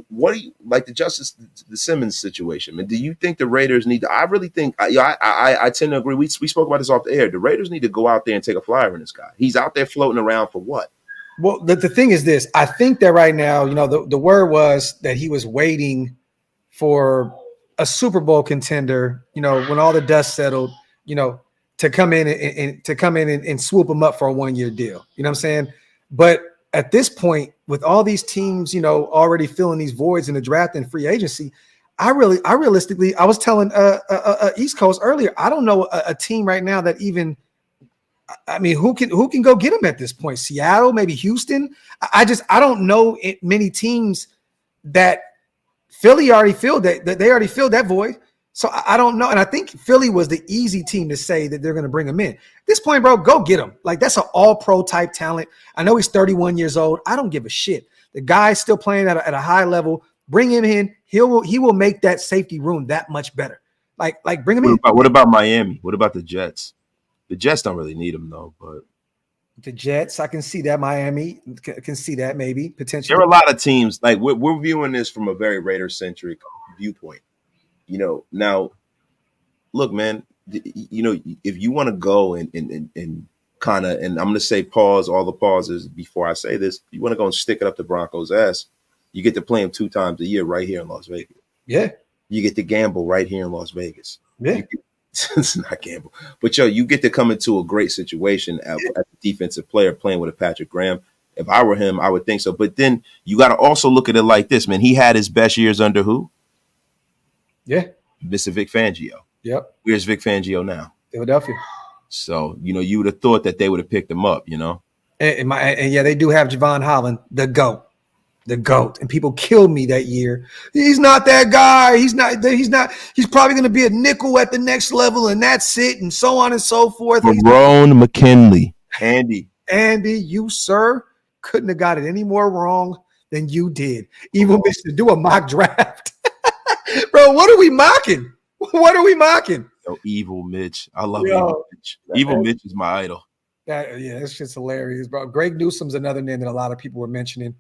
What do you like the Simmons situation? Man, do you think the Raiders need to? I really think I tend to agree. We spoke about this off the air. The Raiders need to go out there and take a flyer on this guy. He's out there floating around for what? Well, the thing is this. I think that right now, you know, the word was that he was waiting for a Super Bowl contender, you know, when all the dust settled, you know, to come in and swoop him up for a 1-year deal. You know what I'm saying? But at this point, with all these teams, you know, already filling these voids in the draft and free agency, I realistically, I was telling East Coast earlier, I don't know a team right now that even, I mean, who can go get him at this point? Seattle, maybe Houston. I don't know many teams that Philly already filled that they already filled that void. So I don't know. And I think Philly was the easy team to say that they're going to bring him in. At this point, bro, go get him. Like, that's an all-pro type talent. I know he's 31 years old. I don't give a shit. The guy's still playing at a high level. Bring him in. he will make that safety room that much better. Like bring him in. What about Miami? What about the Jets? The Jets don't really need him though, but the Jets, I can see that. Miami can see that maybe potentially. There are a lot of teams like we're viewing this from a very Raider-centric viewpoint. Now, look, man. If you want to go and kind of, and I'm going to say pause all the pauses before I say this. You want to go and stick it up the Broncos' ass. You get to play them 2 times a year right here in Las Vegas. Yeah. You get to gamble right here in Las Vegas. Yeah. It's not gamble. But, you get to come into a great situation as a defensive player playing with a Patrick Graham. If I were him, I would think so. But then you got to also look at it like this, man. He had his best years under who? Yeah. Mr. Vic Fangio. Yep. Where's Vic Fangio now? Philadelphia. So, you would have thought that they would have picked him up, And yeah, they do have Javon Holland, the GOAT. The GOAT. And people killed me that year. He's not that guy. He's probably going to be a nickel at the next level, and that's it, and so on and so forth. Ron McKinley. Andy, you, sir, couldn't have got it any more wrong than you did. Even to do a mock draft. Bro, what are we mocking? What are we mocking? Evil Mitch. I love Evil Mitch. Evil Mitch is my idol. It's just hilarious, bro. Greg Newsome's another name that a lot of people were mentioning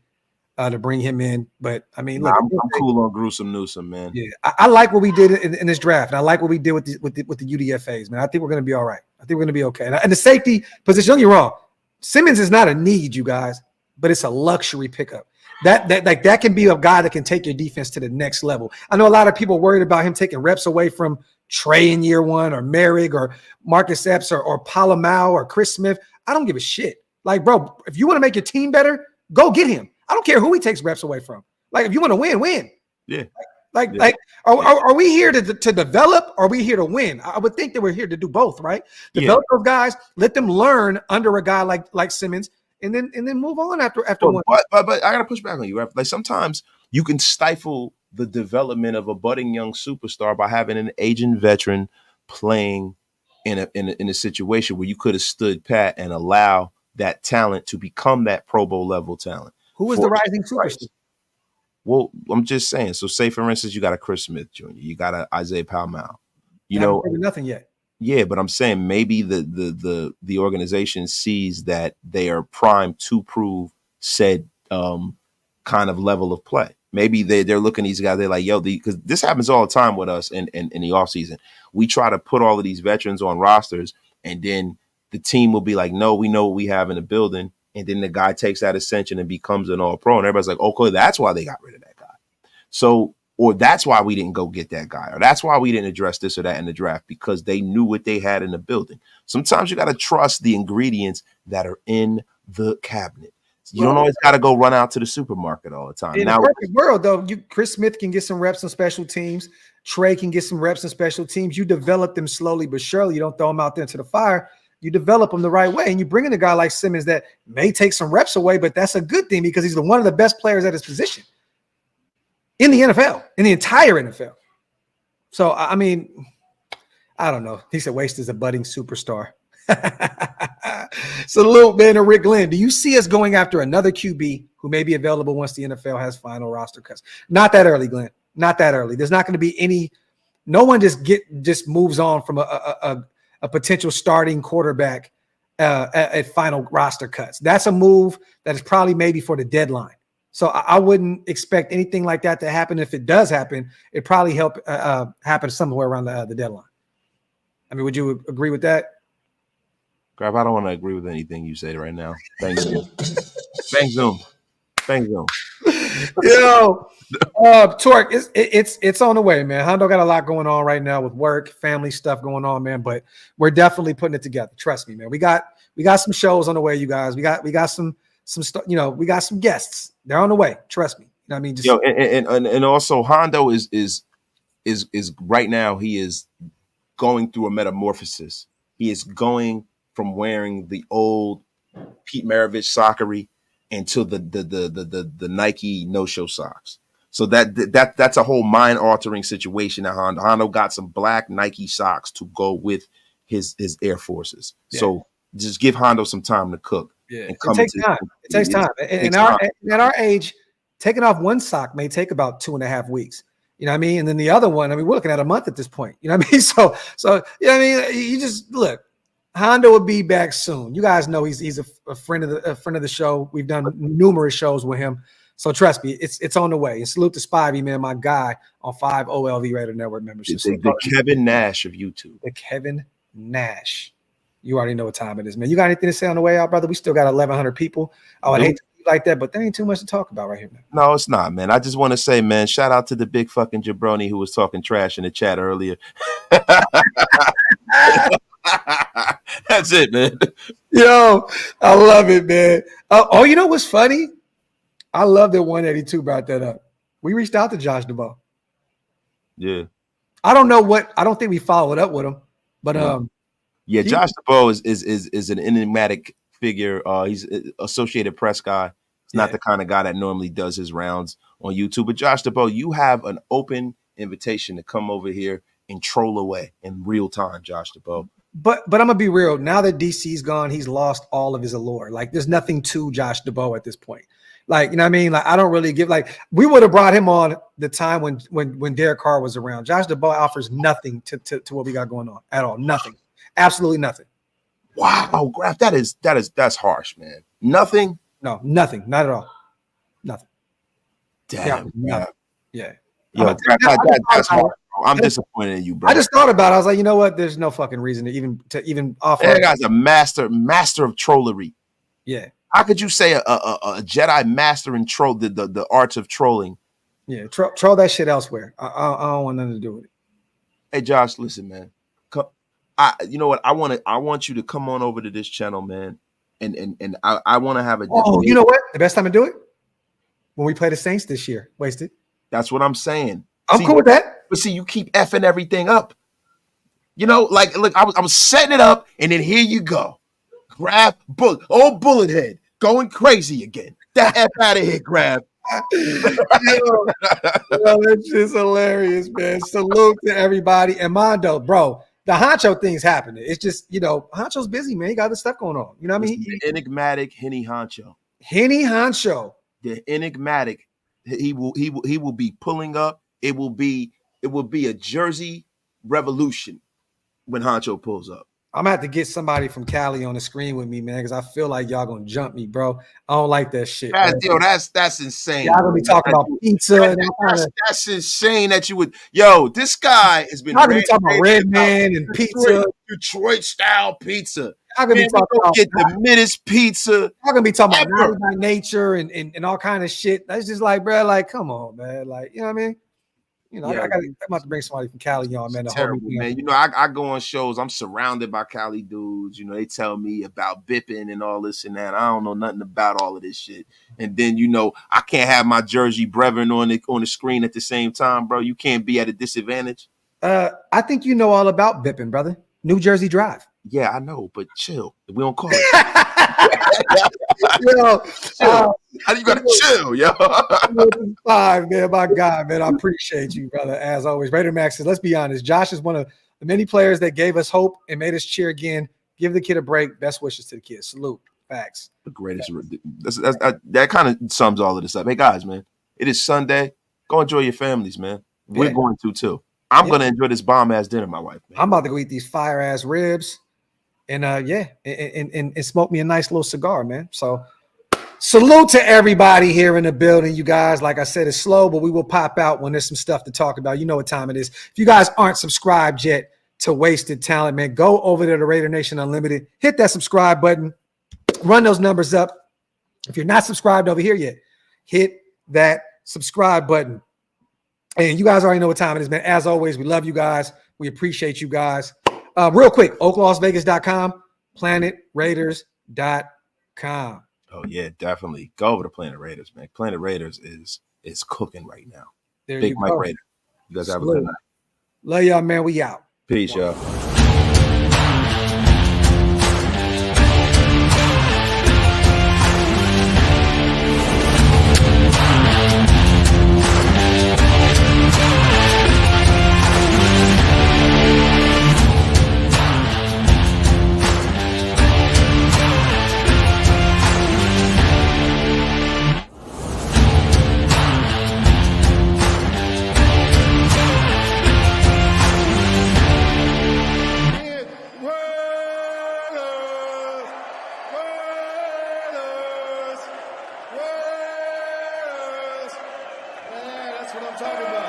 to bring him in. But I mean, look, I'm cool on Gruesome Newsome, man. Yeah, I like what we did in this draft, and I like what we did with the UDFAs, man. I think we're going to be all right. I think we're going to be okay. And the safety position, don't get me wrong, Simmons is not a need, you guys, but it's a luxury pickup. That can be a guy that can take your defense to the next level. I know a lot of people worried about him taking reps away from Trey in year 1 or Merrick or Marcus Epps or Palomau or Chris Smith. I don't give a shit. Like, bro, if you want to make your team better, go get him. I don't care who he takes reps away from. Like, if you want to win. Yeah. Are we here to develop or are we here to win? I would think that we're here to do both, right? Develop those guys, let them learn under a guy like Simmons, and then move on after one. But I gotta push back on you, right? Like sometimes you can stifle the development of a budding young superstar by having an aging veteran playing in a situation where you could have stood pat and allow that talent to become that Pro Bowl level talent. Who is the rising superstar? Well, I'm just saying. So, say for instance, you got a Chris Smith Jr., you got a Isaiah Palomau. Nothing yet. Yeah, but I'm saying maybe the organization sees that they are primed to prove said kind of level of play. Maybe they're looking at these guys. They're like, because this happens all the time with us in the offseason. We try to put all of these veterans on rosters, and then the team will be like, no, we know what we have in the building. And then the guy takes that ascension and becomes an all-pro. And everybody's like, okay, that's why they got rid of that guy. So, or that's why we didn't go get that guy. Or that's why we didn't address this or that in the draft, because they knew what they had in the building. Sometimes you got to trust the ingredients that are in the cabinet. You don't always got to go run out to the supermarket all the time. In the perfect world, though, Chris Smith can get some reps on special teams. Trey can get some reps on special teams. You develop them slowly but surely. You don't throw them out there into the fire. You develop them the right way, and you bring in a guy like Simmons that may take some reps away, but that's a good thing because he's one of the best players at his position in the NFL, in the entire NFL. So, I mean, I don't know. He said Waste is a budding superstar. Salute, man, to Rick Glenn. Do you see us going after another QB who may be available once the NFL has final roster cuts? Not that early, Glenn. Not that early. There's not going to be any. No one just moves on from a potential starting quarterback at final roster cuts. That's a move that is probably maybe for the deadline. So I wouldn't expect anything like that to happen. If it does happen, it probably happen somewhere around the deadline. I mean, would you agree with that? Graphk, I don't want to agree with anything you say right now. Thanks, Zoom. Thanks, Zoom. Torque, it's on the way, man. Hondo got a lot going on right now with work, family stuff going on, man. But we're definitely putting it together. Trust me, man. We got some shows on the way, you guys. We got some stuff. We got some guests. They're on the way. Trust me. You know what I mean? Just, and also Hondo is right now. He is going through a metamorphosis. He is going from wearing the old Pete Maravich soccery into the Nike no-show socks. So that's a whole mind-altering situation at Hondo. Hondo got some black Nike socks to go with his Air Forces. Yeah. So just give Hondo some time to cook. Yeah, it takes time. It takes time. At our age, taking off one sock may take about 2.5 weeks. You know what I mean? And then the other one, I mean, we're looking at a month at this point. You know what I mean? So you know what I mean? You just look. Hondo will be back soon. You guys know he's a friend of the show. We've done numerous shows with him. So trust me, it's on the way. And salute to Spivey, man, my guy on 5 OLV Raider Network memberships. The Kevin Nash of YouTube. The Kevin Nash. You already know what time it is, man. You got anything to say on the way out, brother? We still got 1,100 people. I would hate to be like that, but there ain't too much to talk about right here, man. No, it's not, man. I just want to say, man, shout out to the big fucking jabroni who was talking trash in the chat earlier. That's it, man. Yo, I love it, man. You know what's funny? I love that 182 brought that up. We reached out to Josh DeBow. Yeah. I don't think we followed up with him, but Josh DeBow is an enigmatic figure. He's an Associated Press guy. He's not the kind of guy that normally does his rounds on YouTube. But Josh DeBow, you have an open invitation to come over here and troll away in real time, Josh DeBow. But I'm gonna be real. Now that DC's gone, he's lost all of his allure. Like, there's nothing to Josh DeBow at this point. Like, you know what I mean? Like, I don't really give, like, we would have brought him on the time when Derek Carr was around. Josh DeBow offers nothing to what we got going on at all. Nothing. Absolutely nothing. Wow, Graphk, that's harsh, man. Nothing? No, nothing. Not at all. Nothing. Damn. Yeah. Yo, that's harsh. I'm disappointed in you, bro. I just thought about it. I was like, you know what? There's no fucking reason to even offer. That guy's a master of trollery. Yeah. How could you say a Jedi master in troll the arts of trolling? Yeah, troll that shit elsewhere. I don't want nothing to do with it. Hey Josh, listen, man. You know what? I want you to come on over to this channel, man. And I want to have a. Oh, you know what? The best time to do it when we play the Saints this year. Wasted. That's what I'm saying. I'm cool with that. But see, you keep effing everything up. You know, like, look, I was setting it up, and then here you go. Bullet head going crazy again. That F out of here, Graphk. That's just hilarious, man. Salute to everybody. And Mondo, bro, the Honcho thing's happening. It's just, Honcho's busy, man. He got other stuff going on. You know what I mean? The enigmatic Henny Honcho. Henny Honcho. The enigmatic. He will be pulling up. It will be a Jersey revolution when Honcho pulls up. I'm gonna have to get somebody from Cali on the screen with me, man, because I feel like y'all gonna jump me, bro. I don't like that shit. That's insane. Y'all gonna be talking about pizza. That's insane that you would. Yo, this guy has been. Y'all gonna be talking about Red Man and pizza, Detroit style pizza. Y'all gonna be talking about get the middest pizza. Y'all gonna be talking about Naughty by Nature and all kind of shit. That's just like, bro, like, come on, man, like, you know what I mean? I'm about to bring somebody from Cali on, man. Terrible, man. I go on shows. I'm surrounded by Cali dudes. They tell me about bipping and all this and that. I don't know nothing about all of this shit. And then, I can't have my Jersey brethren on the screen at the same time, bro. You can't be at a disadvantage. I think you know all about bipping, brother. New Jersey Drive. Yeah, I know, but chill. We don't call it. Chill. How do you gotta chill, yo? Five, man, my God, man. I appreciate you, brother. As always, Raider Max says, let's be honest. Josh is one of the many players that gave us hope and made us cheer again. Give the kid a break. Best wishes to the kid. Salute. Facts. The greatest. That kind of sums all of this up. Hey guys, man, it is Sunday. Go enjoy your families, man. We're going to too. I'm gonna enjoy this bomb ass dinner, my wife. Man. I'm about to go eat these fire ass ribs. And and smoke me a nice little cigar, man. So salute to everybody here in the building, you guys. Like I said, it's slow, but we will pop out when there's some stuff to talk about. You know what time it is. If you guys aren't subscribed yet to Wasted Talent, man, go over there to Raider Nation Unlimited. Hit that subscribe button. Run those numbers up. If you're not subscribed over here yet, hit that subscribe button. And you guys already know what time it is, man. As always, we love you guys. We appreciate you guys. Real quick, OakLosVegas.com, PlanetRaiders.com. Oh, yeah, definitely. Go over to Planet Raiders, man. Planet Raiders is cooking right now. There Big you Mike go. Raider. You guys have a good night. Love y'all, man. We out. Peace, y'all. I'm talking about.